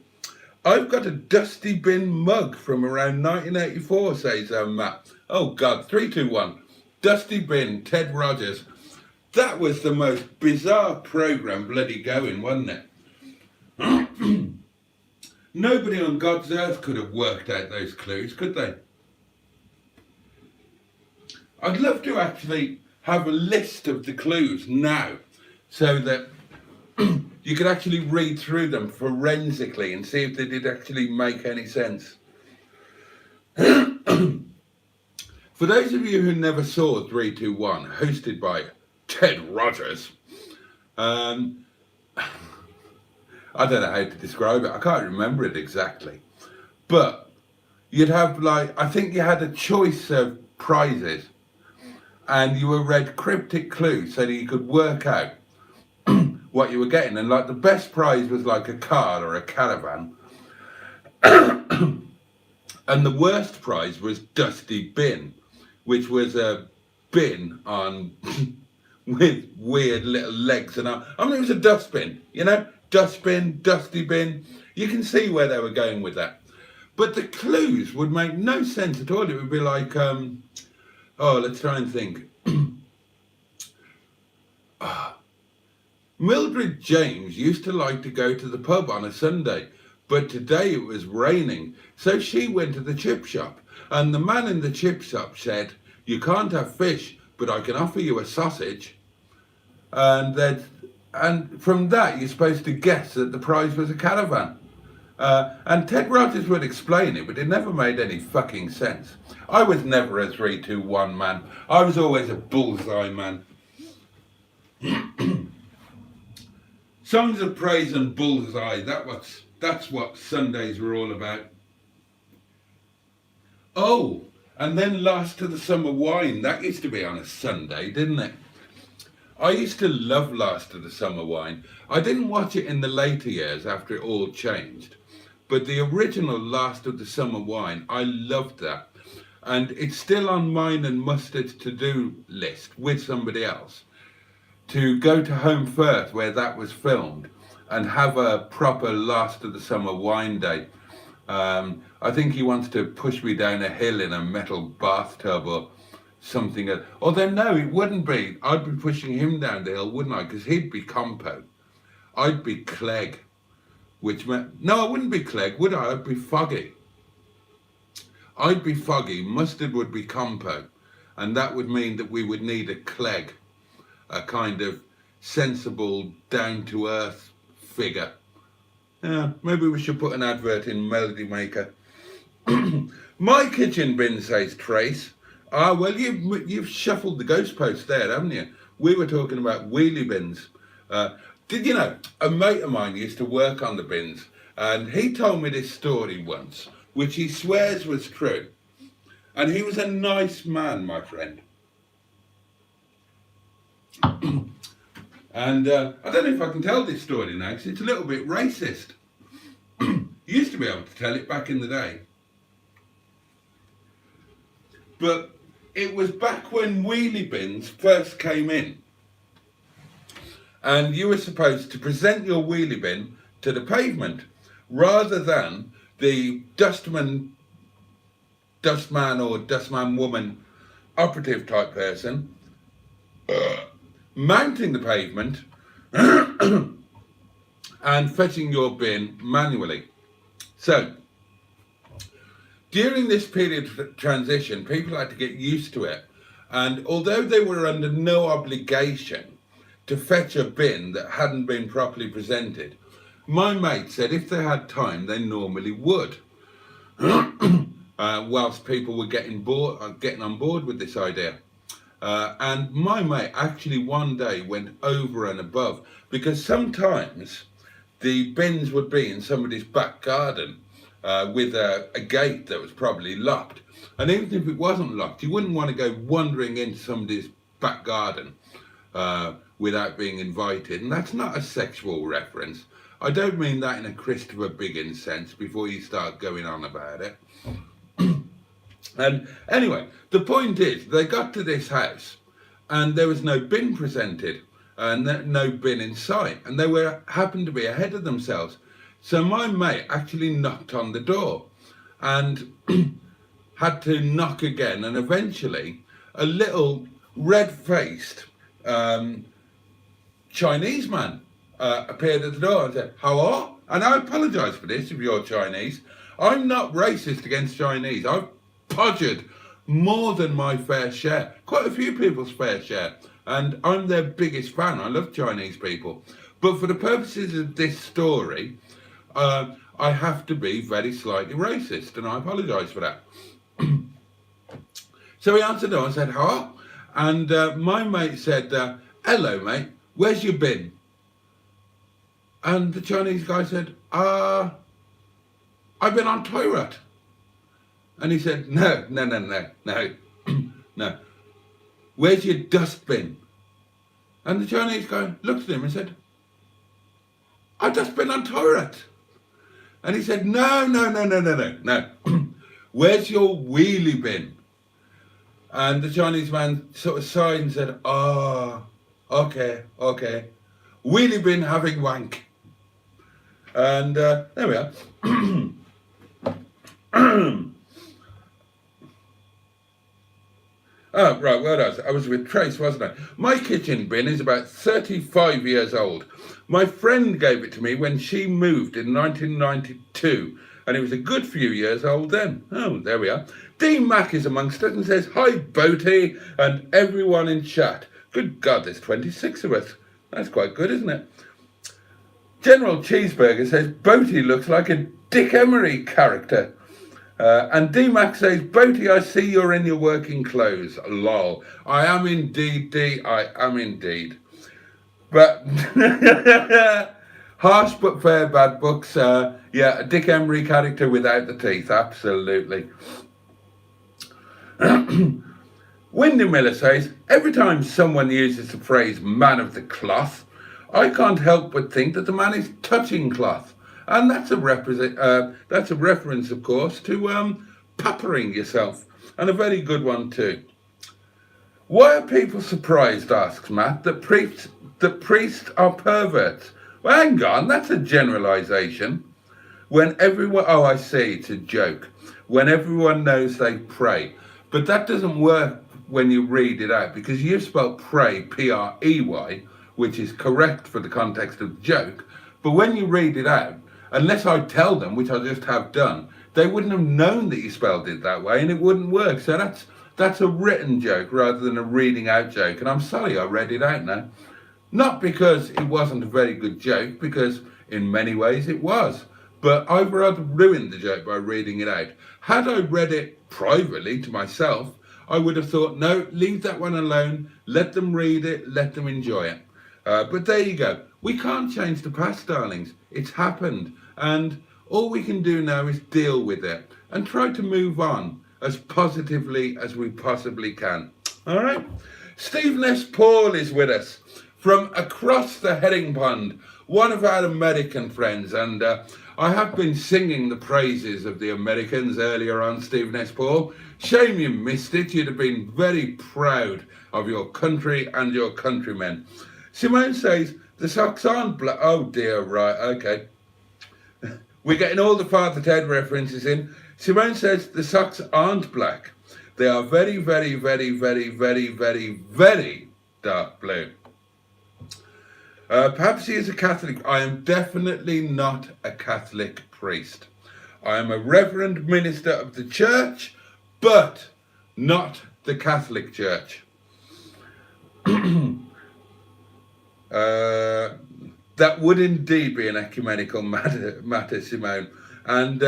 I've got a dusty bin mug from around 1984, says Matt. Oh God, 321. Dusty bin, Ted Rogers. That was the most bizarre programme bloody going, wasn't it? Nobody on God's earth could have worked out those clues, could they? I'd love to actually have a list of the clues now, so that you could actually read through them forensically and see if they did actually make any sense. For those of you who never saw 321, hosted by Ted Rogers, I don't know how to describe it. I can't remember it exactly. But you'd have, like, I think you had a choice of prizes, and you were read cryptic clues so that you could work out what you were getting. And like the best prize was like a car or a caravan. And the worst prize was Dusty Bin, which was a bin on with weird little legs. And I mean, it was a dustbin, you know, dustbin, dusty bin. You can see where they were going with that. But the clues would make no sense at all. It would be like, let's try and think. Mildred James used to like to go to the pub on a Sunday, but today it was raining, so she went to the chip shop, and the man in the chip shop said, "You can't have fish, but I can offer you a sausage." And And from that, you're supposed to guess that the prize was a caravan. And Ted Rogers would explain it, but it never made any fucking sense. I was never a 3-2-1 man. I was always a bullseye man. Songs of praise and bullseye, that's what Sundays were all about. Oh, and then Last of the Summer Wine, that used to be on a Sunday, didn't it? I used to love Last of the Summer Wine. I didn't watch it in the later years after it all changed, but the original Last of the Summer Wine, I loved that. And it's still on mine and Mustard's to-do list with somebody else to go to Home Firth where that was filmed and have a proper Last of the Summer Wine day. I think he wants to push me down a hill in a metal bathtub or something. Although no, it wouldn't be. I'd be pushing him down the hill, wouldn't I? Because he'd be Compo. I'd be Clegg. Which meant, no, I wouldn't be Clegg, would I? I'd be Foggy. I'd be Foggy, Mustard would be Compo. And that would mean that we would need a Clegg. A kind of sensible, down-to-earth figure. Yeah, maybe we should put an advert in Melody Maker. My kitchen bin, says Trace. Ah, well, you've shuffled the ghost post there, haven't you? We were talking about wheelie bins. Did you know, a mate of mine used to work on the bins, and he told me this story once, which he swears was true. And he was a nice man, my friend. And I don't know if I can tell this story now, because it's a little bit racist. You used to be able to tell it back in the day. But it was back when wheelie bins first came in. And you were supposed to present your wheelie bin to the pavement, rather than the dustman or dustman woman operative type person mounting the pavement and fetching your bin manually. So, during this period of transition, people had to get used to it. And although they were under no obligation to fetch a bin that hadn't been properly presented, my mate said if they had time, they normally would. Whilst people were getting on board with this idea. And my mate actually one day went over and above, because sometimes the bins would be in somebody's back garden with a gate that was probably locked. And even if it wasn't locked, you wouldn't want to go wandering into somebody's back garden without being invited. And that's not a sexual reference. I don't mean that in a Christopher Biggins sense before you start going on about it. And anyway, the point is, they got to this house and there was no bin presented and no bin in sight, and they happened to be ahead of themselves. So my mate actually knocked on the door and had to knock again, and eventually a little red-faced Chinese man appeared at the door and said, "Hello?" And I apologise for this if you're Chinese. I'm not racist against Chinese. I've podgered more than my fair share, quite a few people's fair share, and I'm their biggest fan. I love Chinese people, but for the purposes of this story, I have to be very slightly racist, and I apologise for that. So he answered the door and said, "Hello?" And my mate said, "Hello, mate, where's your bin?" And the Chinese guy said, "I've been on toilet." And he said, no, no. "Where's your dustbin?" And the Chinese guy looked at him and said, "I've just been on toilet." And he said, no. "Where's your wheelie bin?" And the Chinese man sort of sighed and said, "Oh, okay. Wheelie bin having wank." And there we are. Oh, right, well, I was with Trace, wasn't I? My kitchen bin is about 35 years old. My friend gave it to me when she moved in 1992, and it was a good few years old then. Oh, there we are. Dean Mack is amongst us and says, "Hi, Boaty, and everyone in chat." Good God, there's 26 of us. That's quite good, isn't it? General Cheeseburger says, Boaty looks like a Dick Emery character. And D-Mac says, Boaty, I see you're in your working clothes. Lol. I am indeed, D. I am indeed. But harsh but fair bad books. Yeah, a Dick Emery character without the teeth. Absolutely. Windy Miller says, every time someone uses the phrase man of the cloth, I can't help but think that the man is touching cloth. And that's a reference, of course, to pampering yourself. And a very good one too. Why are people surprised, asks Matt, that priests are perverts? Well, hang on, that's a generalisation. When everyone, oh, I see, it's a joke. When everyone knows they pray. But that doesn't work when you read it out, because you've spelled pray, P-R-E-Y, which is correct for the context of the joke. But when you read it out, unless I tell them, which I just have done, they wouldn't have known that you spelled it that way, and it wouldn't work. So that's a written joke rather than a reading out joke. And I'm sorry I read it out now. Not because it wasn't a very good joke, because in many ways it was. But I've rather ruined the joke by reading it out. Had I read it privately to myself, I would have thought, no, leave that one alone. Let them read it. Let them enjoy it. But there you go. We can't change the past, darlings. It's happened. And all we can do now is deal with it and try to move on as positively as we possibly can. All right? Stephen S. Paul is with us from across the herring pond, one of our American friends. And I have been singing the praises of the Americans earlier on, Stephen S. Paul. Shame you missed it. You'd have been very proud of your country and your countrymen. Simone says, the socks aren't black. Oh dear, right, okay. We're getting all the Father Ted references in. Simone says, the socks aren't black. They are very, very, very, very, very, very, very dark blue. Perhaps he is a Catholic. I am definitely not a Catholic priest. I am a reverend minister of the church, but not the Catholic Church. That would indeed be an ecumenical matter, Simone. And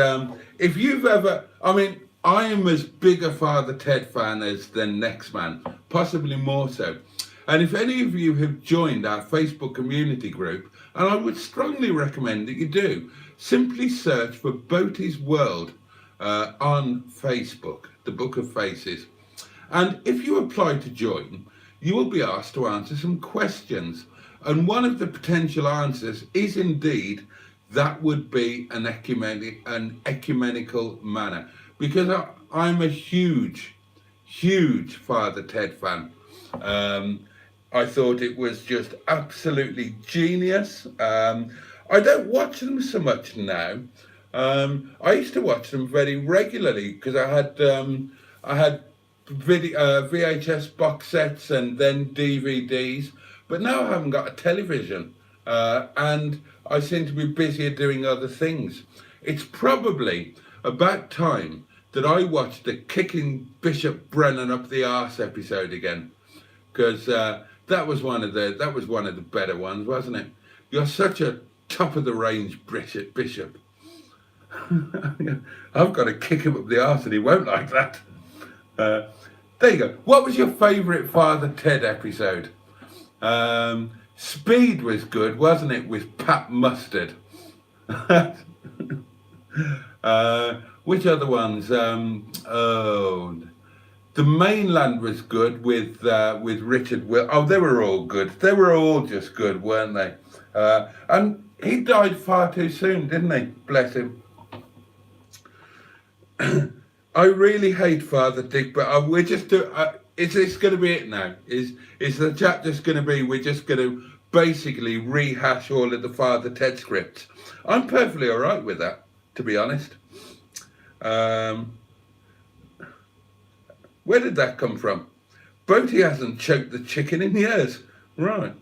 if you've ever, I mean, I am as big a Father Ted fan as the next man, possibly more so. And if any of you have joined our Facebook community group, and I would strongly recommend that you do, simply search for Boaty's World on Facebook, the Book of Faces. And if you apply to join, you will be asked to answer some questions. And one of the potential answers is indeed, that would be an ecumenical manner. Because I'm a huge, huge Father Ted fan. I thought it was just absolutely genius. I don't watch them so much now. I used to watch them very regularly because I had VHS box sets and then DVDs. But now I haven't got a television, and I seem to be busier doing other things. It's probably about time that I watched the kicking Bishop Brennan up the arse episode again, because that was one of the better ones, wasn't it? You're such a top of the range bishop. I've got to kick him up the arse, and he won't like that. There you go. What was your favourite Father Ted episode? Speed was good, wasn't it, with Pat Mustard? Which other ones? The Mainland was good with Richard Will. Oh, they were all good. They were all just good, weren't they? And he died far too soon, didn't he? Bless him. I really hate Father Dick, but we're just doing. Is this going to be it now? Is the chat just going to be, we're just going to basically rehash all of the Father Ted scripts? I'm perfectly all right with that, to be honest. Where did that come from? Boaty hasn't choked the chicken in years. Right.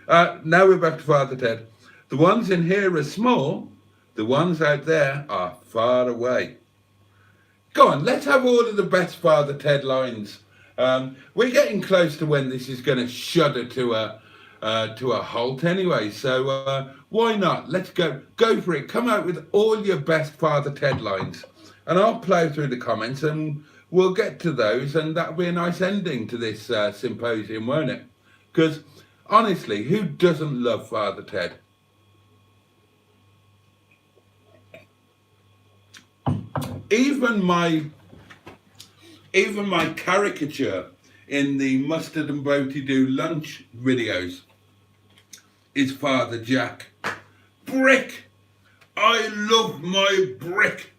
Now we're back to Father Ted. The ones in here are small. The ones out there are far away. Go on, let's have all of the best Father Ted lines. We're getting close to when this is going to shudder to to a halt anyway. So why not? Let's go for it. Come out with all your best Father Ted lines, and I'll plough through the comments and we'll get to those, and that'll be a nice ending to this symposium, won't it? Because honestly, who doesn't love Father Ted? Even my caricature in the Mustard and Boaty Do lunch videos is Father Jack. Brick! I love my brick!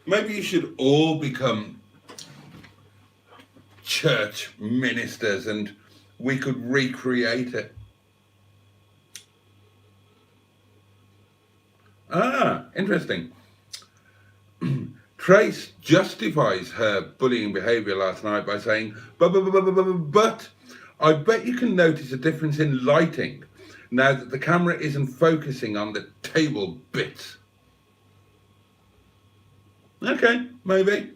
Maybe you should all become church ministers and we could recreate it. Ah, interesting. Trace justifies her bullying behaviour last night by saying, but I bet you can notice a difference in lighting now that the camera isn't focusing on the table bits. Okay, maybe.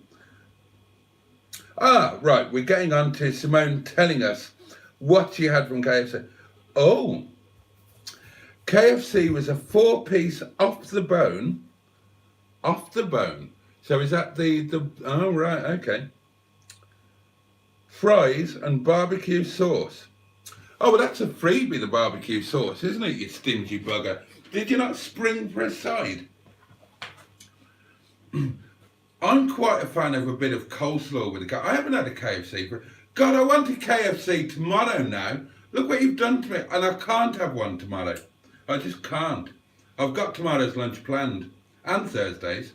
Ah, right, we're getting on to Simone telling us what she had from KFC. Oh, KFC was a 4-piece off the bone. Off the bone. So is that the oh, right, okay. Fries and barbecue sauce. Oh, well, that's a freebie, the barbecue sauce, isn't it, you stingy bugger? Did you not spring for a side? I'm quite a fan of a bit of coleslaw with a I haven't had a KFC for... God, I want a KFC tomorrow now. Look what you've done to me. And I can't have one tomorrow. I just can't. I've got tomorrow's lunch planned. And Thursdays.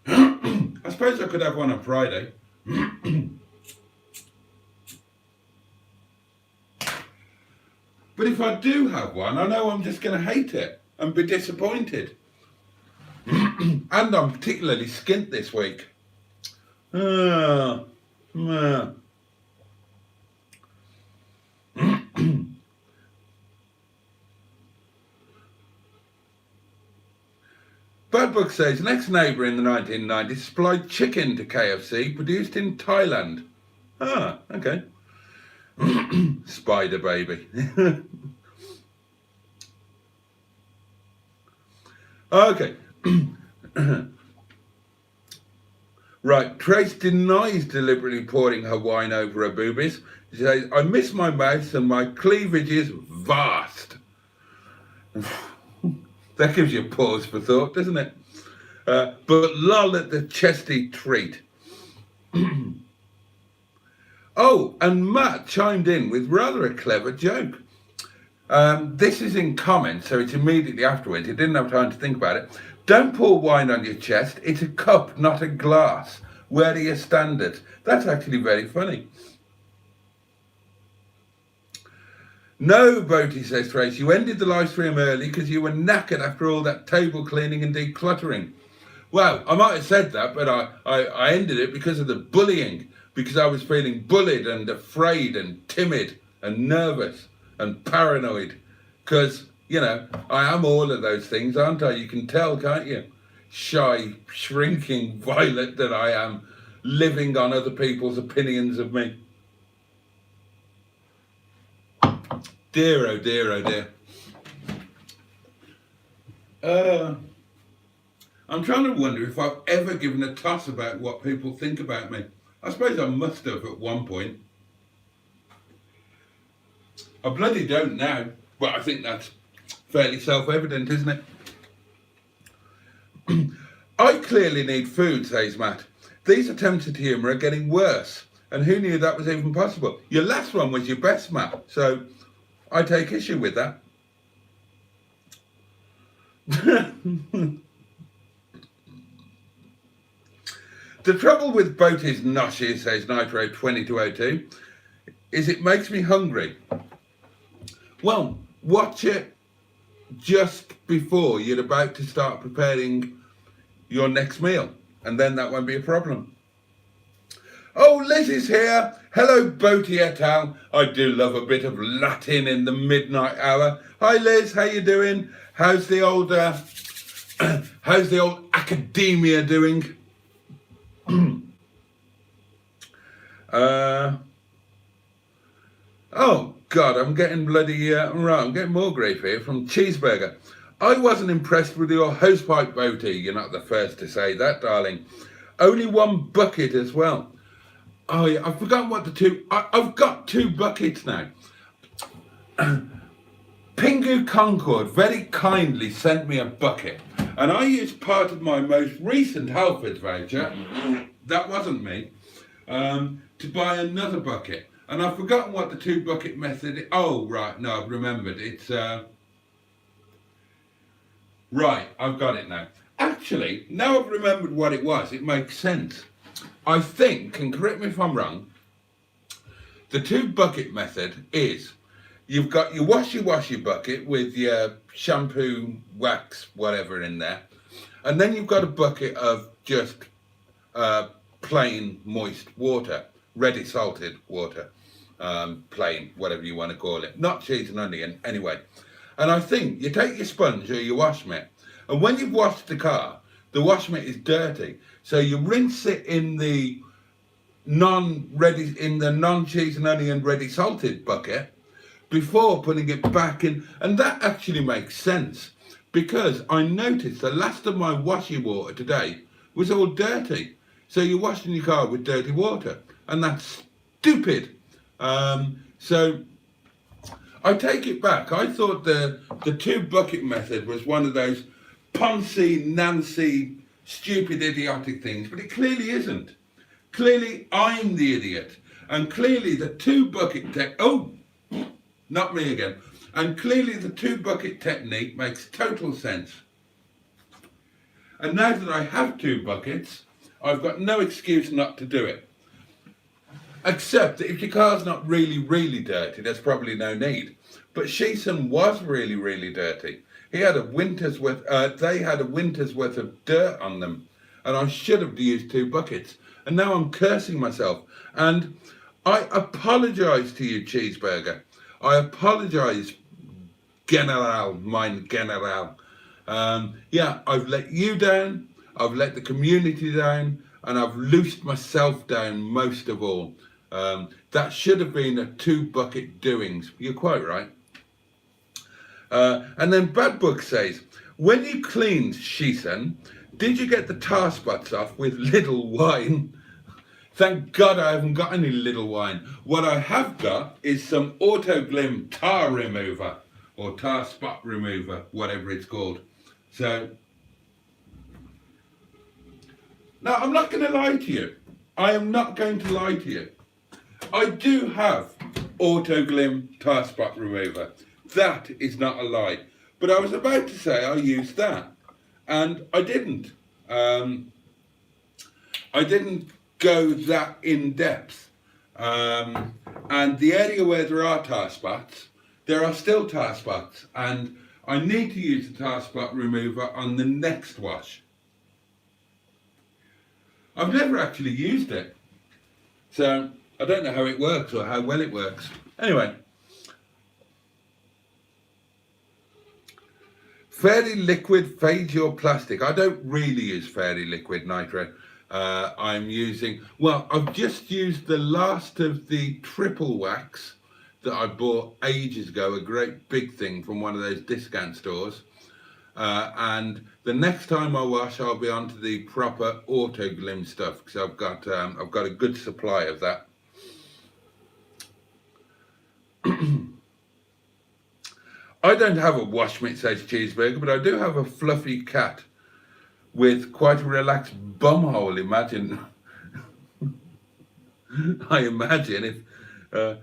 I suppose I could have one on Friday. But if I do have one, I know I'm just going to hate it and be disappointed. And I'm particularly skint this week. Bad Book says, next neighbour in the 1990s supplied chicken to KFC produced in Thailand. Ah, okay. Spider baby. Okay. Right, Trace denies deliberately pouring her wine over her boobies. She says, I miss my mouth and my cleavage is vast. That gives you a pause for thought, doesn't it? But lol at the chesty treat. Oh, and Matt chimed in with rather a clever joke. This is in comments, so it's immediately afterwards. He didn't have time to think about it. Don't pour wine on your chest. It's a cup, not a glass. Where are your standards? That's actually very funny. No, Boaty, says Trace, you ended the live stream early because you were knackered after all that table cleaning and decluttering. Well, I might have said that, but I ended it because of the bullying, because I was feeling bullied and afraid and timid and nervous and paranoid, because, you know, I am all of those things, aren't I? You can tell, can't you? Shy, shrinking violet that I am, living on other people's opinions of me. Dear, oh dear, oh dear. I'm trying to wonder if I've ever given a toss about what people think about me. I suppose I must have at one point. I bloody don't now, but I think that's fairly self-evident, isn't it? I clearly need food, says Matt. These attempts at humour are getting worse, and who knew that was even possible? Your last one was your best, Matt, so I take issue with that. The trouble with Boaty's noshes, says Nitro 2202, is it makes me hungry. Well, watch it just before you're about to start preparing your next meal, and then that won't be a problem. Oh, Liz is here. Hello, Boaty et al. I do love a bit of Latin in the midnight hour. Hi, Liz. How you doing? How's the old How's the old academia doing? Oh God, I'm getting bloody right. I'm getting more grief here from Cheeseburger. I wasn't impressed with your hosepipe, Boaty. You're not the first to say that, darling. Only one bucket as well. Oh yeah, I've forgotten what the two. I've got two buckets now. Pingu Concord very kindly sent me a bucket, and I used part of my most recent Halfords voucher, that wasn't me, to buy another bucket. And I've forgotten what the two bucket method is. Oh, right, no, I've remembered. It's, right, I've got it now. Actually, now I've remembered what it was, it makes sense. I think, and correct me if I'm wrong, the two bucket method is, you've got your washy bucket with your shampoo, wax, whatever in there. And then you've got a bucket of just plain moist water, ready salted water, plain, whatever you want to call it. Not cheese and onion, anyway. And I think you take your sponge or your wash mitt, and when you've washed the car, the wash mitt is dirty. So you rinse it in the non-cheese and onion ready salted bucket, before putting it back in. And that actually makes sense, because I noticed the last of my washing water today was all dirty. So you're washing your car with dirty water, and that's stupid. So I take it back. I thought the two bucket method was one of those Ponzi, Nancy, stupid, idiotic things, but it clearly isn't. Clearly I'm the idiot, and clearly the two bucket not me again. And clearly the two bucket technique makes total sense. And now that I have two buckets, I've got no excuse not to do it. Except that if your car's not really, really dirty, there's probably no need. But Shison was really, really dirty. He had a winter's worth, they had a winter's worth of dirt on them. And I should have used two buckets. And now I'm cursing myself. And I apologise to you, Cheeseburger. I apologise, mein General. Yeah, I've let you down, I've let the community down, and I've loosed myself down most of all. That should have been a two bucket doings. You're quite right. And then Bad Book says, when you cleaned Shison, did you get the tar spots off with little wine? Thank God I haven't got any little wine. What I have got is some Auto Glim tar remover, or tar spot remover, whatever it's called. So, now I'm not going to lie to you. I am not going to lie to you. I do have Auto Glim tar spot remover. That is not a lie. But I was about to say I used that, and I didn't. I didn't go that in depth. And the area where there are tar spots, there are still tar spots, and I need to use the tar spot remover on the next wash. I've never actually used it, so I don't know how it works or how well it works. Anyway, Fairy Liquid fades your plastic. I don't really use Fairy Liquid Nitro. I'm using, well, I've just used the last of the triple wax that I bought ages ago, a great big thing from one of those discount stores. And the next time I wash, I'll be onto the proper Auto Glim stuff, because I've got a good supply of that. I don't have a wash mitt, says Cheeseburger, but I do have a fluffy cat with quite a relaxed bumhole. Imagine, I imagine if.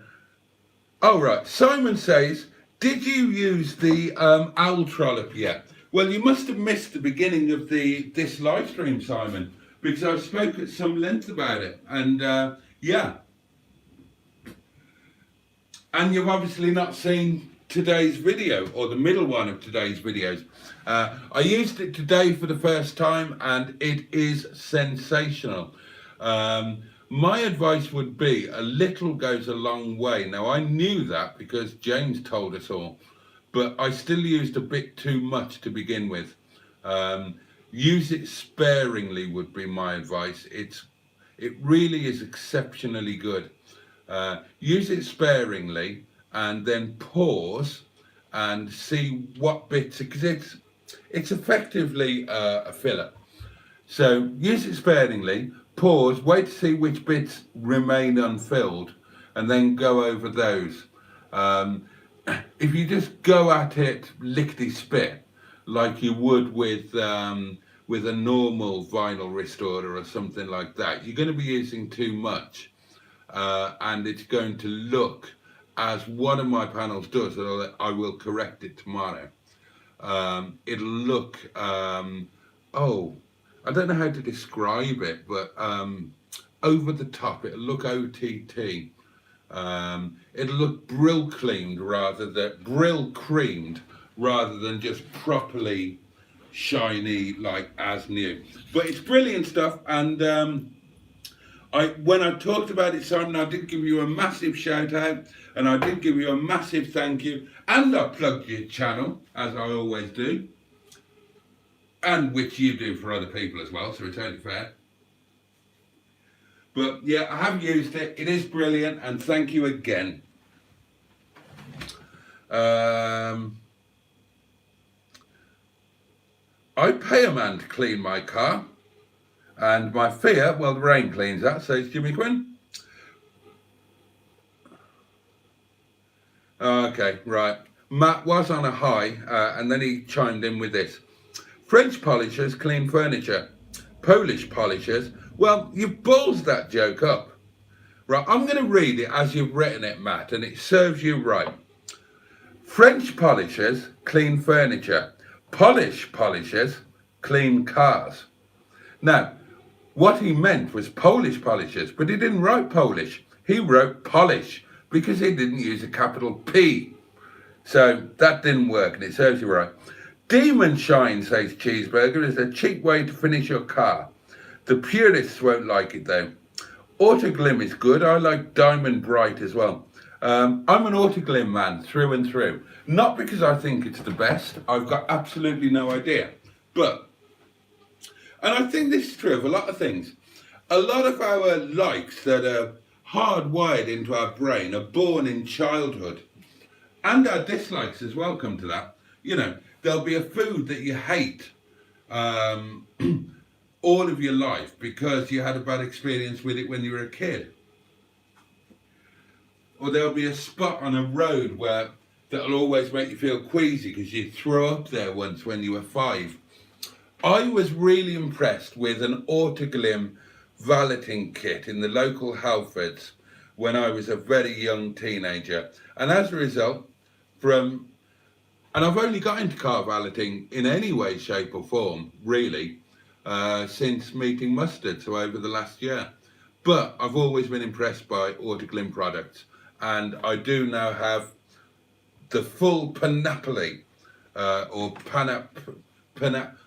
Oh right, Simon says, did you use the owl trollop yet? Well, you must have missed the beginning of this live stream, Simon, because I spoke at some length about it, and yeah. And you've obviously not seen today's video, or the middle one of today's videos. I used it today for the first time, and it is sensational. My advice would be a little goes a long way. Now, I knew that because James told us all, but I still used a bit too much to begin with. Use it sparingly would be my advice. It really is exceptionally good. Use it sparingly and then pause and see what bits, because it's effectively a filler. So use it sparingly, pause, wait to see which bits remain unfilled, and then go over those. If you just go at it lickety-spit, like you would with a normal vinyl restorer or something like that, you're going to be using too much, and it's going to look as one of my panels does, and I will correct it tomorrow. It'll look, oh, I don't know how to describe it, but over the top. It'll look OTT. It'll look brill creamed rather than just properly shiny, like as new. But it's brilliant stuff, and when I talked about it, Simon, I did give you a massive shout out, and I did give you a massive thank you, and I plugged your channel, as I always do, and which you do for other people as well, so it's only fair. But yeah, I have used it. It is brilliant, and thank you again. I pay a man to clean my car, and my fear, well, the rain cleans that, says Jimmy Quinn. Okay, right. Matt was on a high, and then he chimed in with this. French polishers clean furniture. Polish polishers, well, you've ballsed that joke up. Right, I'm going to read it as you've written it, Matt, and it serves you right. French polishers clean furniture. Polish polishers clean cars. Now, what he meant was Polish polishers, but he didn't write Polish. He wrote polish because he didn't use a capital P. So that didn't work, and it serves you right. Demon Shine, says Cheeseburger, is a cheap way to finish your car. The purists won't like it though. Autoglim is good. I like Diamond Bright as well. I'm an Autoglim man through and through. Not because I think it's the best. I've got absolutely no idea. But, and I think this is true of a lot of things. A lot of our likes that are hardwired into our brain are born in childhood. And our dislikes as well come to that. You know, there'll be a food that you hate all of your life because you had a bad experience with it when you were a kid. Or there'll be a spot on a road where that'll always make you feel queasy because you threw up there once when you were 5. I was really impressed with an Autoglim valeting kit in the local Halfords when I was a very young teenager. And as a result, and I've only got into car valeting in any way, shape or form, really, since meeting Mustard, so over the last year. But I've always been impressed by Autoglim products, and I do now have the full panoply,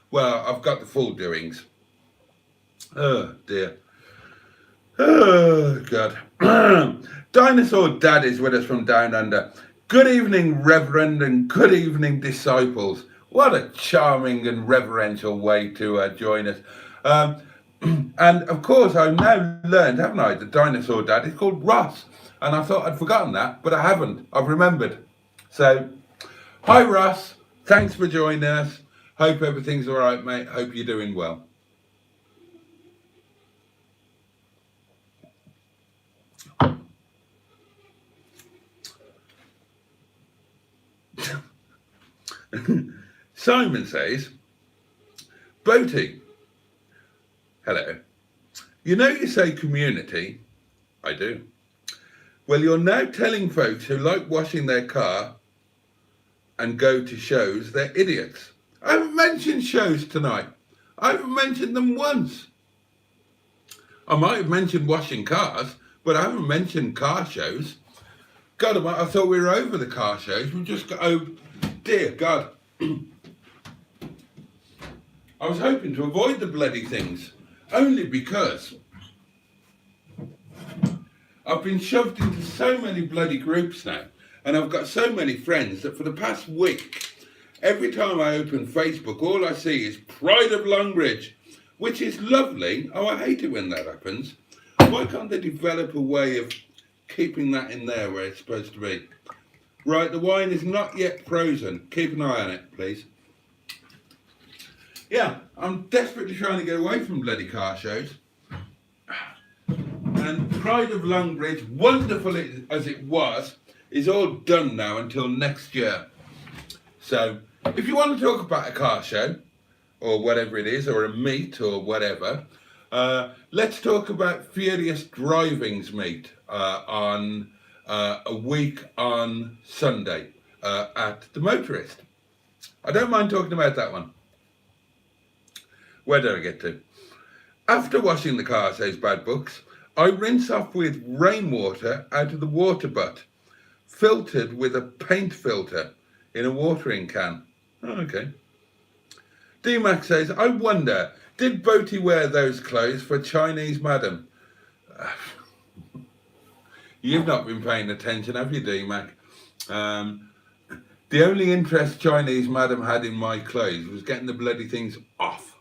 well, I've got the full doings. Oh dear. Oh God. Dinosaur Dad is with us from down under. Good evening, Reverend, and good evening, disciples. What a charming and reverential way to join us. And of course, I've now learned, haven't I, that Dinosaur Dad is called Ross. And I thought I'd forgotten that, but I haven't. I've remembered. So, hi Ross. Thanks for joining us. Hope everything's all right, mate. Hope you're doing well. Simon says, Boaty, hello. You know you say community? I do. Well, you're now telling folks who like washing their car and go to shows they're idiots. I haven't mentioned shows tonight. I haven't mentioned them once. I might have mentioned washing cars, but I haven't mentioned car shows. God, I thought we were over the car shows. We just got, oh dear God. I was hoping to avoid the bloody things, only because I've been shoved into so many bloody groups now, and I've got so many friends that for the past week, Every time I open Facebook, all I see is Pride of Longbridge, which is lovely. Oh, I hate it when that happens. Why can't they develop a way of keeping that in there where it's supposed to be? Right, the wine is not yet frozen. Keep an eye on it, please. Yeah, I'm desperately trying to get away from bloody car shows. And Pride of Longbridge, wonderful as it was, is all done now until next year. So, if you want to talk about a car show, or whatever it is, or a meet, or whatever, let's talk about Furious Driving's meet on a week on Sunday at the Motorist. I don't mind talking about that one. Where did I get to? After washing the car, says Bad Books, I rinse off with rainwater out of the water butt, filtered with a paint filter in a watering can. Oh, okay. D-Mac says, I wonder, did Boaty wear those clothes for Chinese madam? You've not been paying attention, have you, D-Mac? The only interest Chinese madam had in my clothes was getting the bloody things off.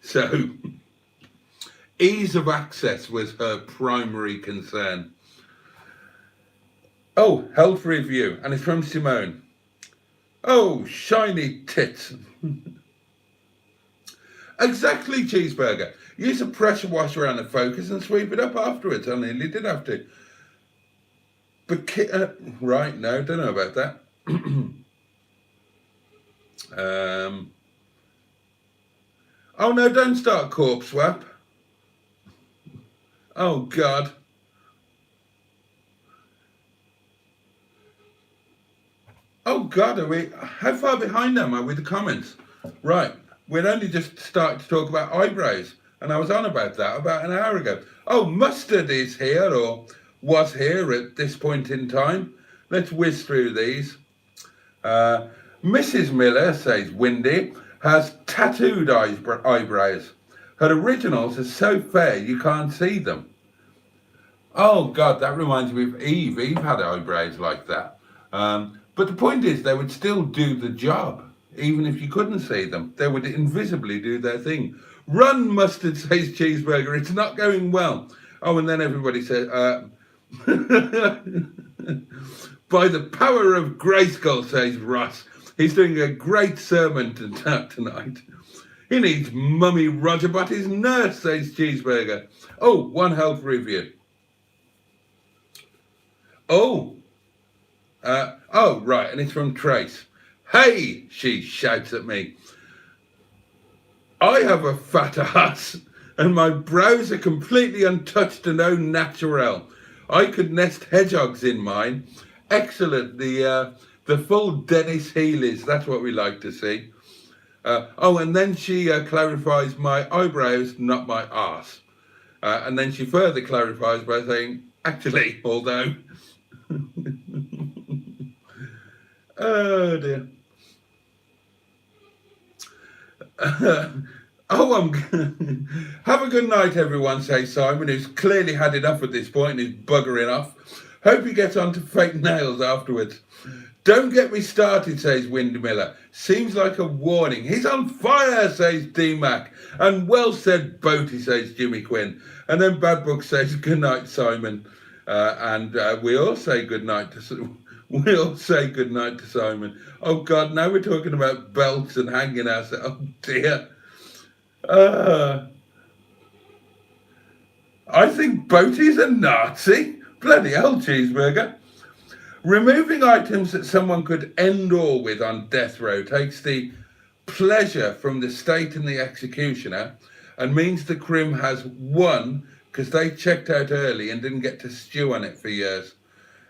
So, ease of access was her primary concern. Oh, health review, and it's from Simone. Oh, shiny tits. Exactly, Cheeseburger. Use a pressure washer around the Focus and sweep it up afterwards. I nearly did have to. But, right, no, don't know about that. Oh, no, don't start Corpse Swap. Oh, God. Oh, God, how far behind am I with the comments? Right, we're only just starting to talk about eyebrows, and I was on about that about an hour ago. Oh, Mustard is here, or was here at this point in time. Let's whiz through these. Mrs. Miller, says Windy, has tattooed eyebrows. Her originals are so fair you can't see them. Oh, God, that reminds me of Eve. Eve had eyebrows like that. But the point is, they would still do the job, even if you couldn't see them. They would invisibly do their thing. Run, Mustard, says Cheeseburger. It's not going well. Oh, and then everybody says, by the power of Grayskull, says Ross. He's doing a great sermon tonight. He needs Mummy Roger, but his nurse, says Cheeseburger. Oh, one health review. Oh, right, and it's from Trace. Hey, she shouts at me. I have a fat ass, and my brows are completely untouched and au naturel. I could nest hedgehogs in mine. Excellent, the full Dennis Healy's, that's what we like to see. And then she clarifies my eyebrows, not my arse. And then she further clarifies by saying, actually, although... Oh dear. Have a good night, everyone, says Simon, who's clearly had enough at this point and is buggering off. Hope he gets on to fake nails afterwards. Don't get me started, says Windmiller. Seems like a warning. He's on fire, says D-Mac. And well said, Boaty, says Jimmy Quinn. And then Bad Book says, good night, Simon. And we all say good night to Simon. Oh, God, now we're talking about belts and hanging ourselves. Oh, dear. I think Boaty's a Nazi. Bloody hell, Cheeseburger. Removing items that someone could end all with on death row takes the pleasure from the state and the executioner and means the Crim has won because they checked out early and didn't get to stew on it for years.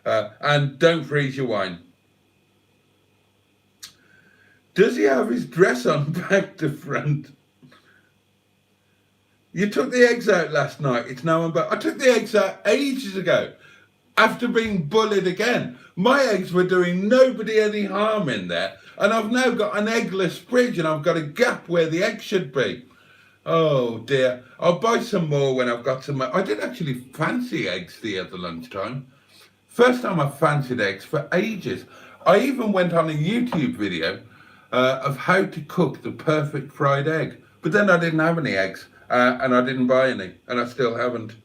And don't freeze your wine. Does he have his dress on back to front? You took the eggs out last night. It's now on back. I took the eggs out ages ago after being bullied again. My eggs were doing nobody any harm in there. And I've now got an eggless fridge and I've got a gap where the egg should be. Oh dear. I'll buy some more when I've got some. I did actually fancy eggs the other lunchtime. First time I fancied eggs for ages. I even went on a YouTube video of how to cook the perfect fried egg. But then I didn't have any eggs and I didn't buy any, and I still haven't.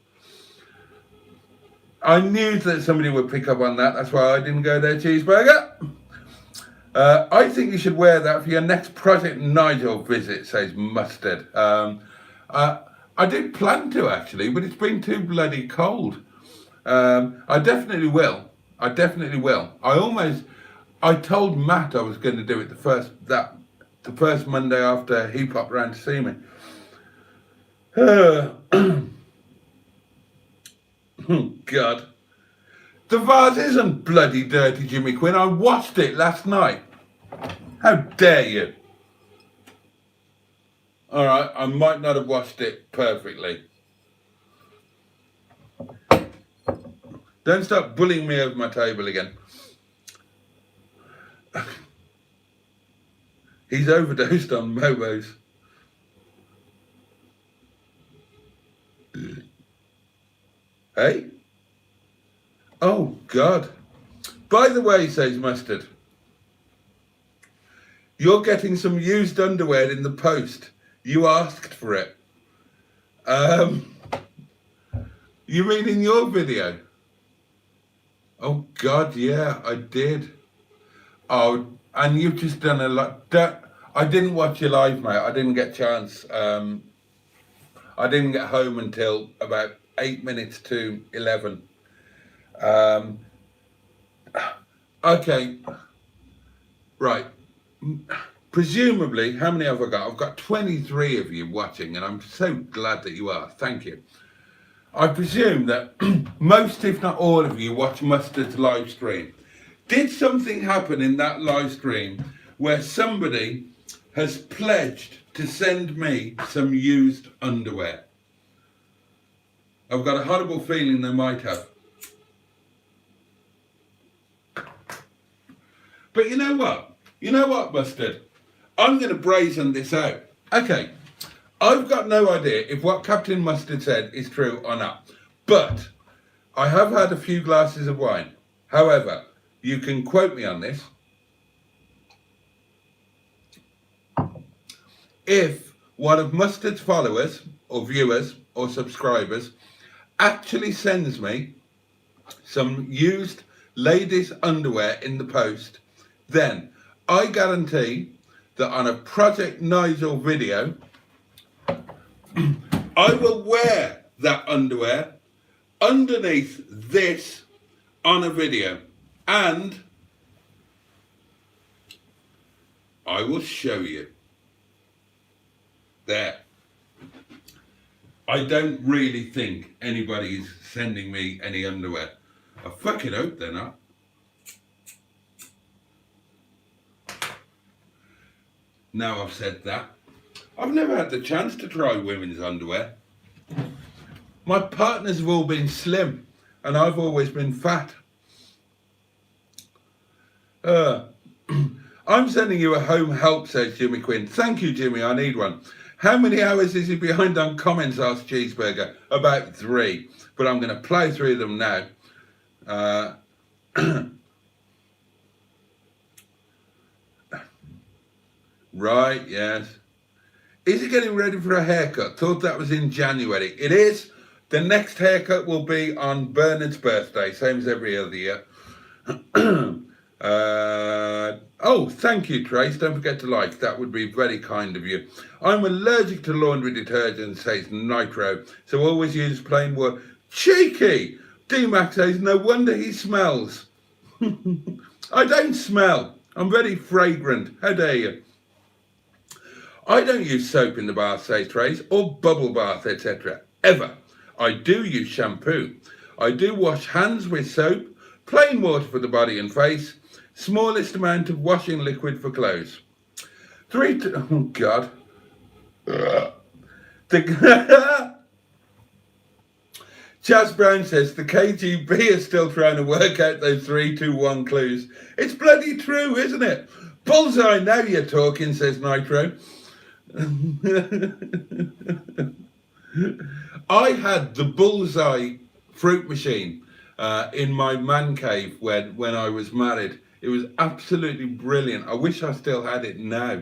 I knew that somebody would pick up on that. That's why I didn't go there, Cheeseburger. I think you should wear that for your next Project Nigel visit, says Mustard. I did plan to, actually, but it's been too bloody cold. I definitely will. I definitely will. I told Matt I was going to do it the first Monday after he popped round to see me. Oh, God. The vase isn't bloody dirty, Jimmy Quinn. I washed it last night. How dare you? All right, I might not have washed it perfectly. Don't start bullying me over my table again. He's overdosed on Mobos. Hey? Oh, God. By the way, says Mustard, you're getting some used underwear in the post. You asked for it. You mean in your video? Oh, God, yeah, I did. Oh, and you've just done a lot. I didn't watch your live, mate. I didn't get a chance. I didn't get home until about 8 minutes to 11. Okay. Right. Presumably, how many have I got? I've got 23 of you watching, and I'm so glad that you are. Thank you. I presume that most, if not all of you, watch Mustard's live stream. Did something happen in that live stream where somebody has pledged to send me some used underwear? I've got a horrible feeling they might have. But you know what? You know what, Mustard? I'm going to brazen this out. Okay, I've got no idea if what Captain Mustard said is true or not. But I have had a few glasses of wine. However, you can quote me on this. If one of Mustard's followers or viewers or subscribers actually sends me some used ladies' underwear in the post, then I guarantee that on a Project Nigel video, I will wear that underwear underneath this on a video, and I will show you. There. I don't really think anybody's sending me any underwear. I fucking hope they're not. Now I've said that, I've never had the chance to try women's underwear. My partners have all been slim and I've always been fat. I'm sending you a home help, says Jimmy Quinn. Thank you, Jimmy, I need one. How many hours is he behind on comments, asked Cheeseburger? About 3, but I'm going to plough through them now. Right, yes. Is he getting ready for a haircut? Thought that was in January. It is. The next haircut will be on Bernard's birthday, same as every other year. Oh, thank you, Trace. Don't forget to like. That would be very kind of you. I'm allergic to laundry detergent, says Nitro, so always use plain water. Cheeky! D-Mac says, no wonder he smells. I don't smell. I'm very fragrant. How dare you? I don't use soap in the bath, says Trace, or bubble bath, etc. Ever. I do use shampoo. I do wash hands with soap, plain water for the body and face, smallest amount of washing liquid for clothes. Oh, God. Chaz Brown says, the KGB is still trying to work out those 3, 2, 1 clues. It's bloody true, isn't it? Bullseye, now you're talking, says Nitro. I had the Bullseye fruit machine in my man cave when I was married. It was absolutely brilliant. I wish I still had it now.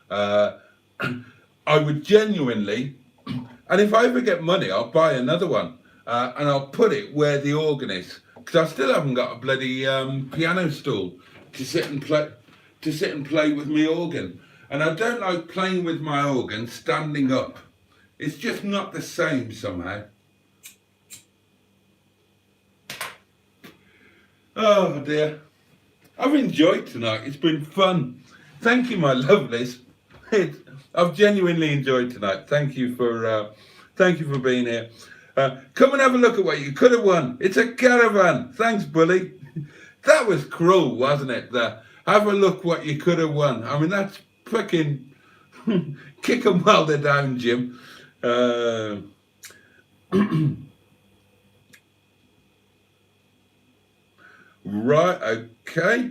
Uh, I would genuinely, and if I ever get money, I'll buy another one, and I'll put it where the organ is, because I still haven't got a bloody piano stool to sit and play with my organ, and I don't like playing with my organ standing up. It's just not the same somehow. Oh dear. I've enjoyed tonight. It's been fun. Thank you, my lovelies. I've genuinely enjoyed tonight. Thank you for being here. Come and have a look at what you could have won. It's a caravan. Thanks, Bully. That was cruel, wasn't it? Have a look what you could have won. I mean, that's fucking kick 'em while they're down, Jim. Right, okay.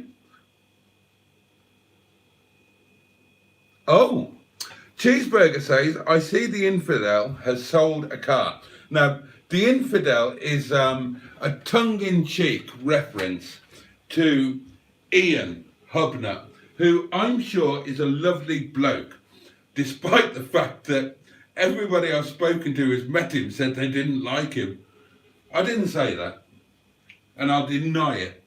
Oh, Cheeseburger says, I see the infidel has sold a car. Now, the infidel is a tongue-in-cheek reference to Ian Hubner, who I'm sure is a lovely bloke, despite the fact that everybody I've spoken to who's met him said they didn't like him. I didn't say that, and I'll deny it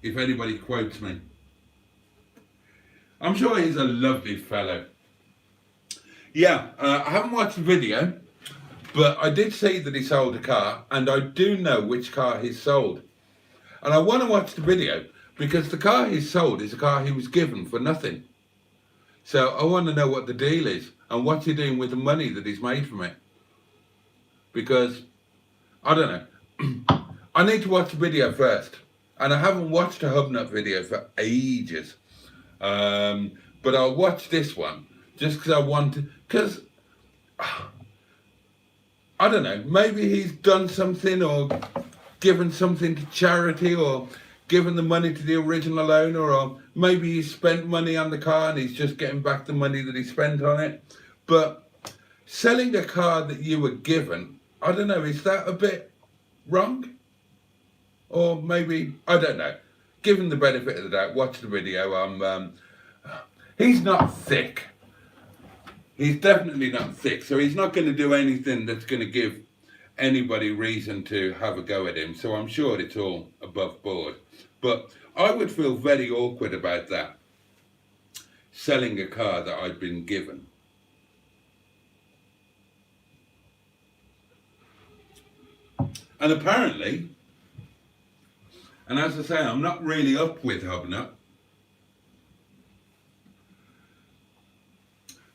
if anybody quotes me. I'm sure he's a lovely fellow. Yeah, I haven't watched the video, but I did see that he sold a car, and I do know which car he sold. And I want to watch the video, because the car he sold is a car he was given for nothing. So I want to know what the deal is, and what's he doing with the money that he's made from it. Because, I don't know. I need to watch the video first. And I haven't watched a Hubnut video for ages. But I'll watch this one just because I want to, because I don't know, maybe he's done something or given something to charity or given the money to the original owner, or maybe he spent money on the car and he's just getting back the money that he spent on it. But selling a car that you were given, I don't know, is that a bit wrong? Or maybe, I don't know. Given the benefit of the doubt, watch the video. He's not thick. He's definitely not thick. So he's not going to do anything that's going to give anybody reason to have a go at him. So I'm sure it's all above board. But I would feel very awkward about that. Selling a car that I'd been given. And apparently, and as I say, I'm not really up with Hubnut,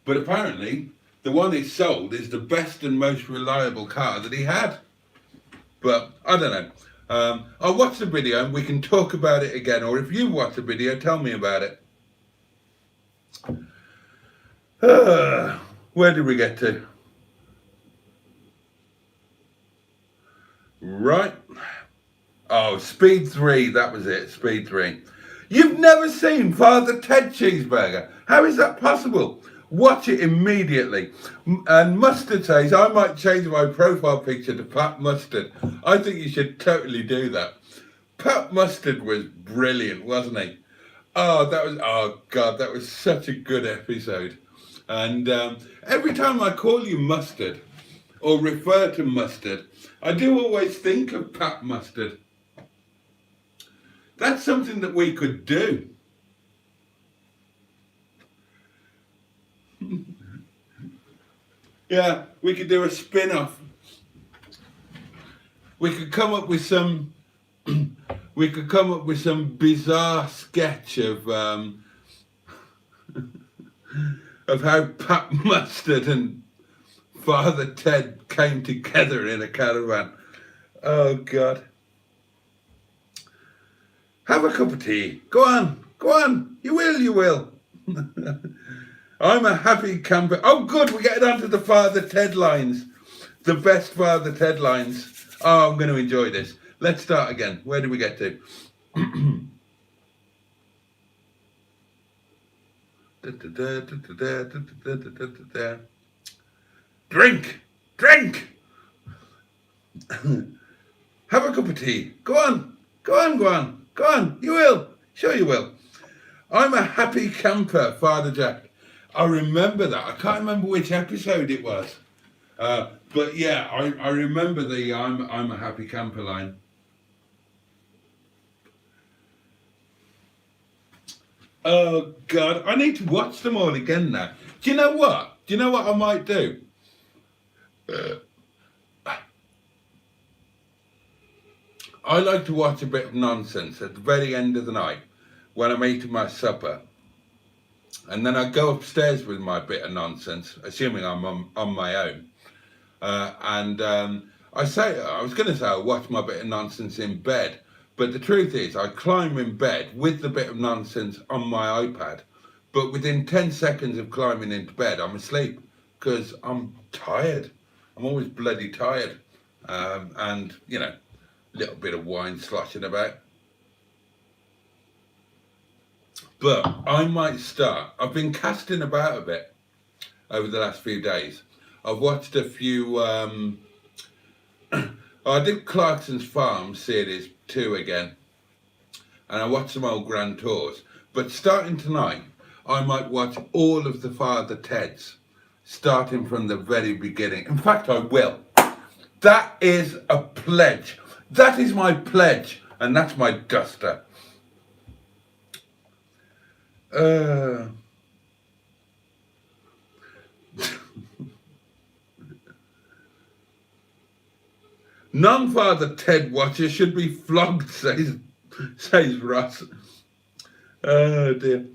but apparently the one he sold is the best and most reliable car that he had. But I don't know. I'll watch the video and we can talk about it again, or if you watch the video, tell me about it. Where did we get to? Right. Oh, Speed 3, that was it, Speed 3. You've never seen Father Ted Cheeseburger. How is that possible? Watch it immediately. And Mustard says, I might change my profile picture to Pat Mustard. I think you should totally do that. Pat Mustard was brilliant, wasn't he? Oh God, that was such a good episode. And every time I call you Mustard, or refer to Mustard, I do always think of Pat Mustard. That's something that we could do. Yeah, we could do a spin-off. We could come up with some bizarre sketch of how Pat Mustard and Father Ted came together in a caravan. Oh God. Have a cup of tea. Go on. You will. I'm a happy camper. Oh, good, we're getting onto the Father Ted lines. The best Father Ted lines. Oh, I'm going to enjoy this. Let's start again. Where did we get to? Drink. Have a cup of tea. Go on. Go on, go on. Go on. You will. Sure you will. I'm a happy camper, Father Jack. I remember that. I can't remember which episode it was. But yeah, I remember the I'm a happy camper line. Oh God, I need to watch them all again now. Do you know what? Do you know what I might do? I like to watch a bit of nonsense at the very end of the night when I'm eating my supper. And then I go upstairs with my bit of nonsense, assuming I'm on my own. I was going to say I watch my bit of nonsense in bed, but the truth is I climb in bed with the bit of nonsense on my iPad, but within 10 seconds of climbing into bed, I'm asleep because I'm tired. I'm always bloody tired. And, you know, a little bit of wine sloshing about. But I might start. I've been casting about a bit over the last few days. I've watched a few. I did Clarkson's Farm series 2 again, and I watched some old Grand Tours. But starting tonight, I might watch all of the Father Teds, starting from the very beginning. In fact, I will. That is a pledge. That is my pledge, and that's my duster. Non-Father Ted watchers should be flogged, says Ross. Oh dear.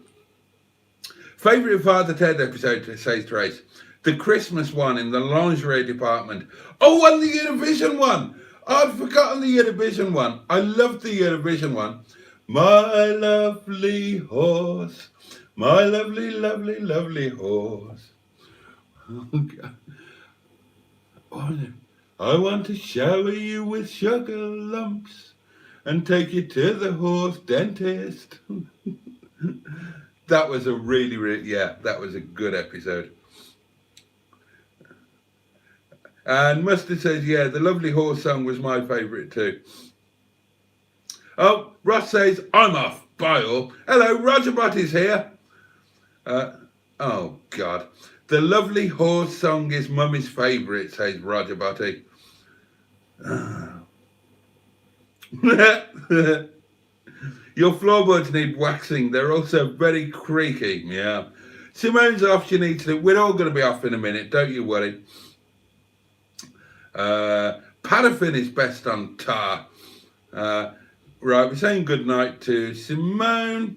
Favourite Father Ted episode, says Trace. The Christmas one in the lingerie department. Oh, and the Eurovision one. I'd forgotten the Eurovision one. I loved the Eurovision one. My lovely horse. My lovely, lovely, lovely horse. Oh, God. I want to shower you with sugar lumps and take you to the horse dentist. That was a really, that was a good episode. And Mustard says, yeah, the Lovely Horse song was my favourite too. Oh, Ross says, I'm off. Bye all. Hello, Roger Boaty's here. Oh, God. The Lovely Horse song is Mummy's favourite, says Roger Boaty. Your floorboards need waxing. They're also very creaky. Yeah. Simone's off. She needs to. We're all going to be off in a minute. Don't you worry. Paraffin is best on tar. Right. We're saying good night to Simone.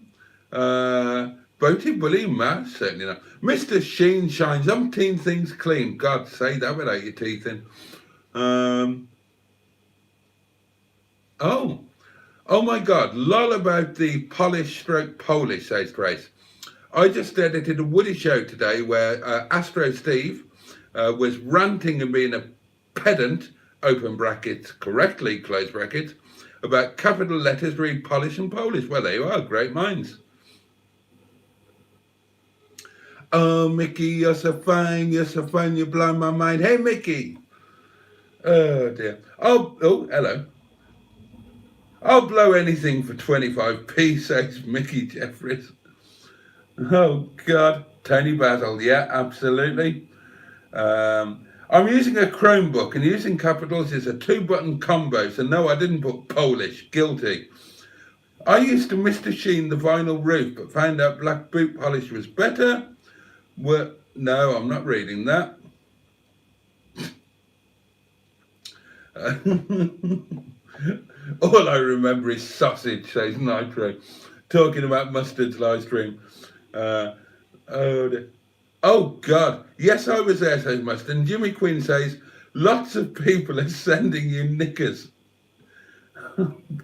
Boaty, Bully, Matt. Certainly not. Mr. Sheen shines umpteen things clean. God, say that without your teeth in. Oh my God, lol about the Polish stroke Polish, says Grace. I just edited a Woody show today where Astro Steve was ranting and being a pedant, open brackets, correctly, close brackets, about capital letters read Polish and Polish. Well, there you are, great minds. Oh, Mickey, you're so fine, you blow my mind. Hey, Mickey. Oh, dear. Oh, hello. I'll blow anything for 25p, says Mickey Jeffries. Oh, God. Tony Basil, yeah, absolutely. I'm using a Chromebook, and using capitals is a 2-button combo, so no, I didn't put Polish. Guilty. I used to Mr. Sheen the vinyl roof, but found out black boot polish was better. Well, no, I'm not reading that. All I remember is sausage, says Nitro, talking about Mustard's live stream. Oh, God. Yes, I was there, says Mustard. And Jimmy Quinn says, lots of people are sending you knickers.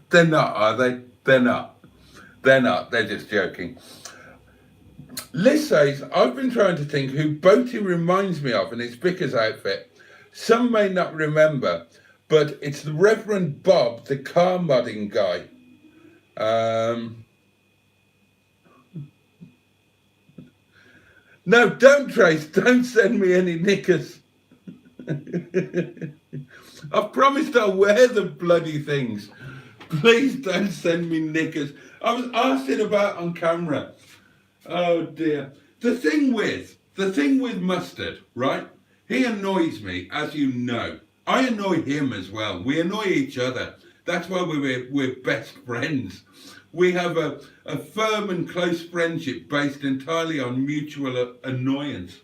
They're not, are they? They're not. They're not. They're just joking. Liz says, I've been trying to think who Boaty reminds me of in his vicar's outfit. Some may not remember, but it's the Reverend Bob, the car modding guy. No, don't, Trace. Don't send me any knickers. I've promised I'll wear the bloody things. Please don't send me knickers. I was asking about on camera. Oh dear. The thing with Mustard, right? He annoys me, as you know. I annoy him as well. We annoy each other. That's why we're best friends. We have a firm and close friendship based entirely on mutual annoyance.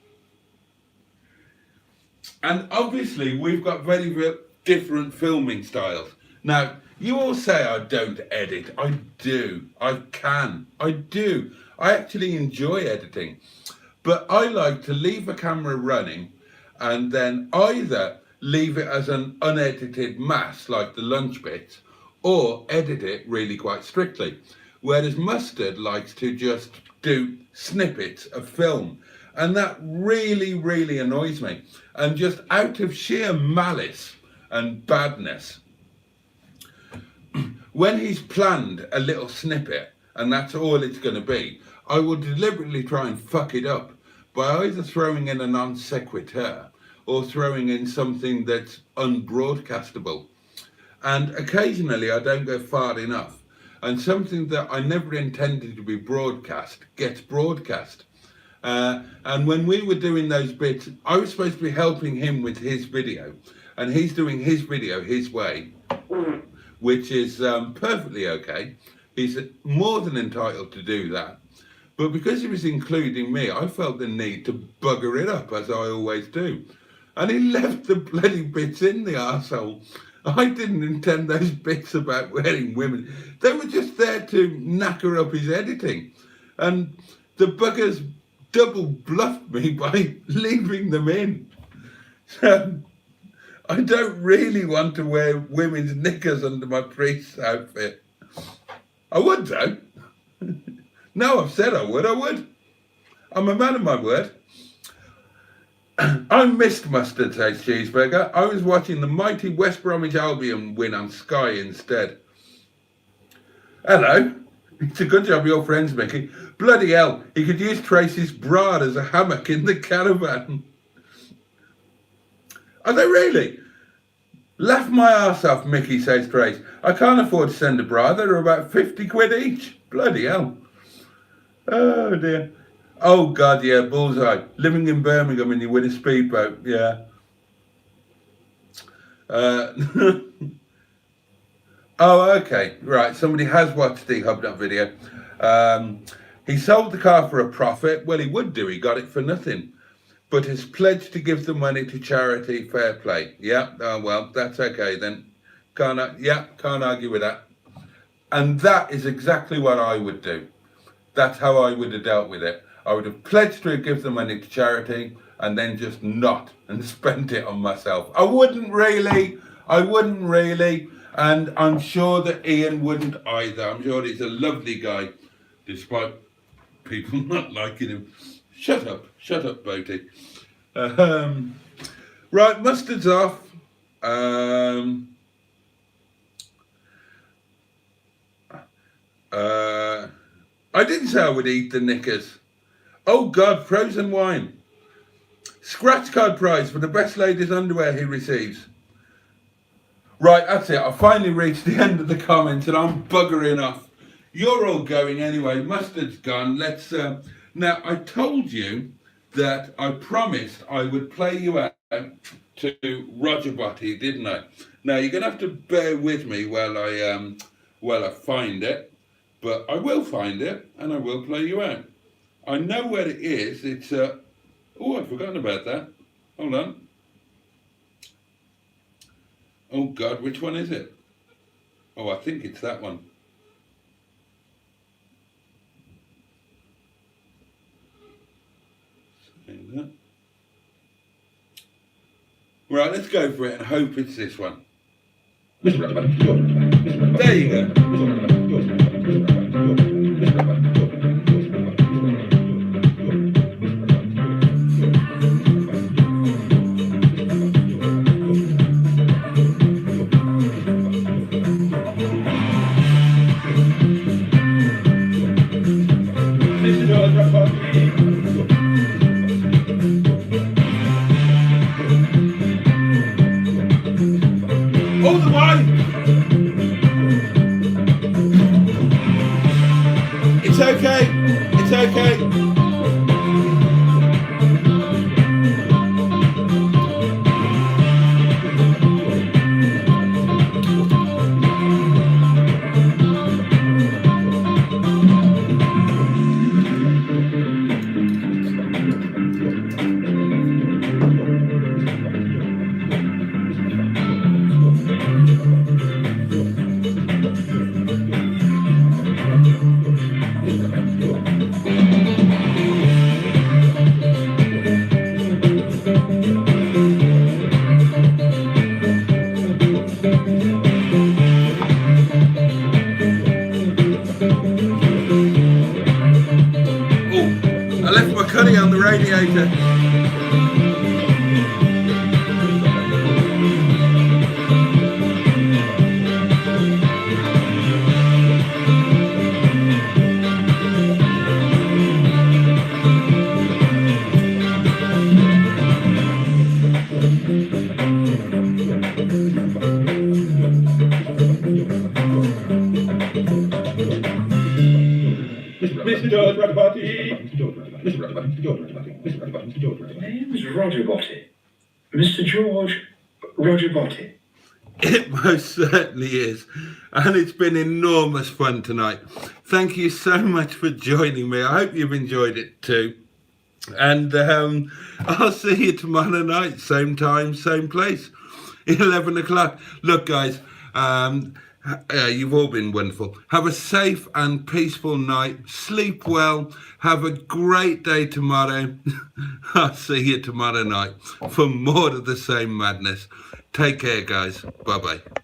And obviously, we've got very, very different filming styles. Now, you all say I don't edit. I do. I can. I do. I actually enjoy editing. But I like to leave a camera running and then either leave it as an unedited mass, like the lunch bits, or edit it really quite strictly. Whereas Mustard likes to just do snippets of film. And that really, really annoys me. And just out of sheer malice and badness, when he's planned a little snippet, and that's all it's going to be, I will deliberately try and fuck it up by either throwing in a non sequitur or throwing in something that's unbroadcastable. And occasionally I don't go far enough, and something that I never intended to be broadcast gets broadcast. And when we were doing those bits, I was supposed to be helping him with his video, and he's doing his video his way, which is perfectly okay. He's more than entitled to do that. But because he was including me, I felt the need to bugger it up, as I always do. And he left the bloody bits in, the arsehole. I didn't intend those bits about wearing women. They were just there to knacker up his editing. And the buggers double bluffed me by leaving them in. So I don't really want to wear women's knickers under my priest's outfit. I would though. No, I've said I would. I'm a man of my word. I missed Mustard, says Cheeseburger. I was watching the mighty West Bromwich Albion win on Sky instead. Hello. It's a good job you're friends, Mickey. Bloody hell, he could use Tracy's bra as a hammock in the caravan. Are they really? Laugh my arse off, Mickey, says Trace. I can't afford to send a bra. They're about 50 quid each. Bloody hell. Oh dear. Oh God, yeah, bullseye. Living in Birmingham and you win a speedboat, yeah. Oh, okay, right. Somebody has watched the Hubnut video. He sold the car for a profit. Well, he would do. He got it for nothing. But has pledged to give the money to charity. Fair play. Yeah. Oh well, that's okay then. Can't argue with that. And that is exactly what I would do. That's how I would have dealt with it. I would have pledged to give the money to charity and then just not and spent it on myself. I wouldn't really. And I'm sure that Ian wouldn't either. I'm sure he's a lovely guy, despite people not liking him. Shut up, Boaty. Right, Mustard's off. I didn't say I would eat the knickers. Oh God, frozen wine. Scratch card prize for the best ladies' underwear he receives. Right, that's it. I finally reached the end of the comments and I'm buggering off. You're all going anyway. Mustard's gone. Let's. Now, I told you that I promised I would play you out to Roger Boaty, didn't I? Now, you're going to have to bear with me while I find it. But I will find it and I will play you out. I know where it is. It's oh, I've forgotten about that. Hold on. Oh God, which one is it? Oh, I think it's that one. Right, let's go for it and hope it's this one. There you go. It's okay. It's okay. On the radiator. Name's Roger Boaty. Mr. George Roger Boaty. It most certainly is. And it's been enormous fun tonight. Thank you so much for joining me. I hope you've enjoyed it too. And I'll see you tomorrow night, same time, same place, 11 o'clock. Look, guys, you've all been wonderful. Have a safe and peaceful night. Sleep well. Have a great day tomorrow. I'll see you tomorrow night for more of the same madness. Take care, guys. Bye-bye.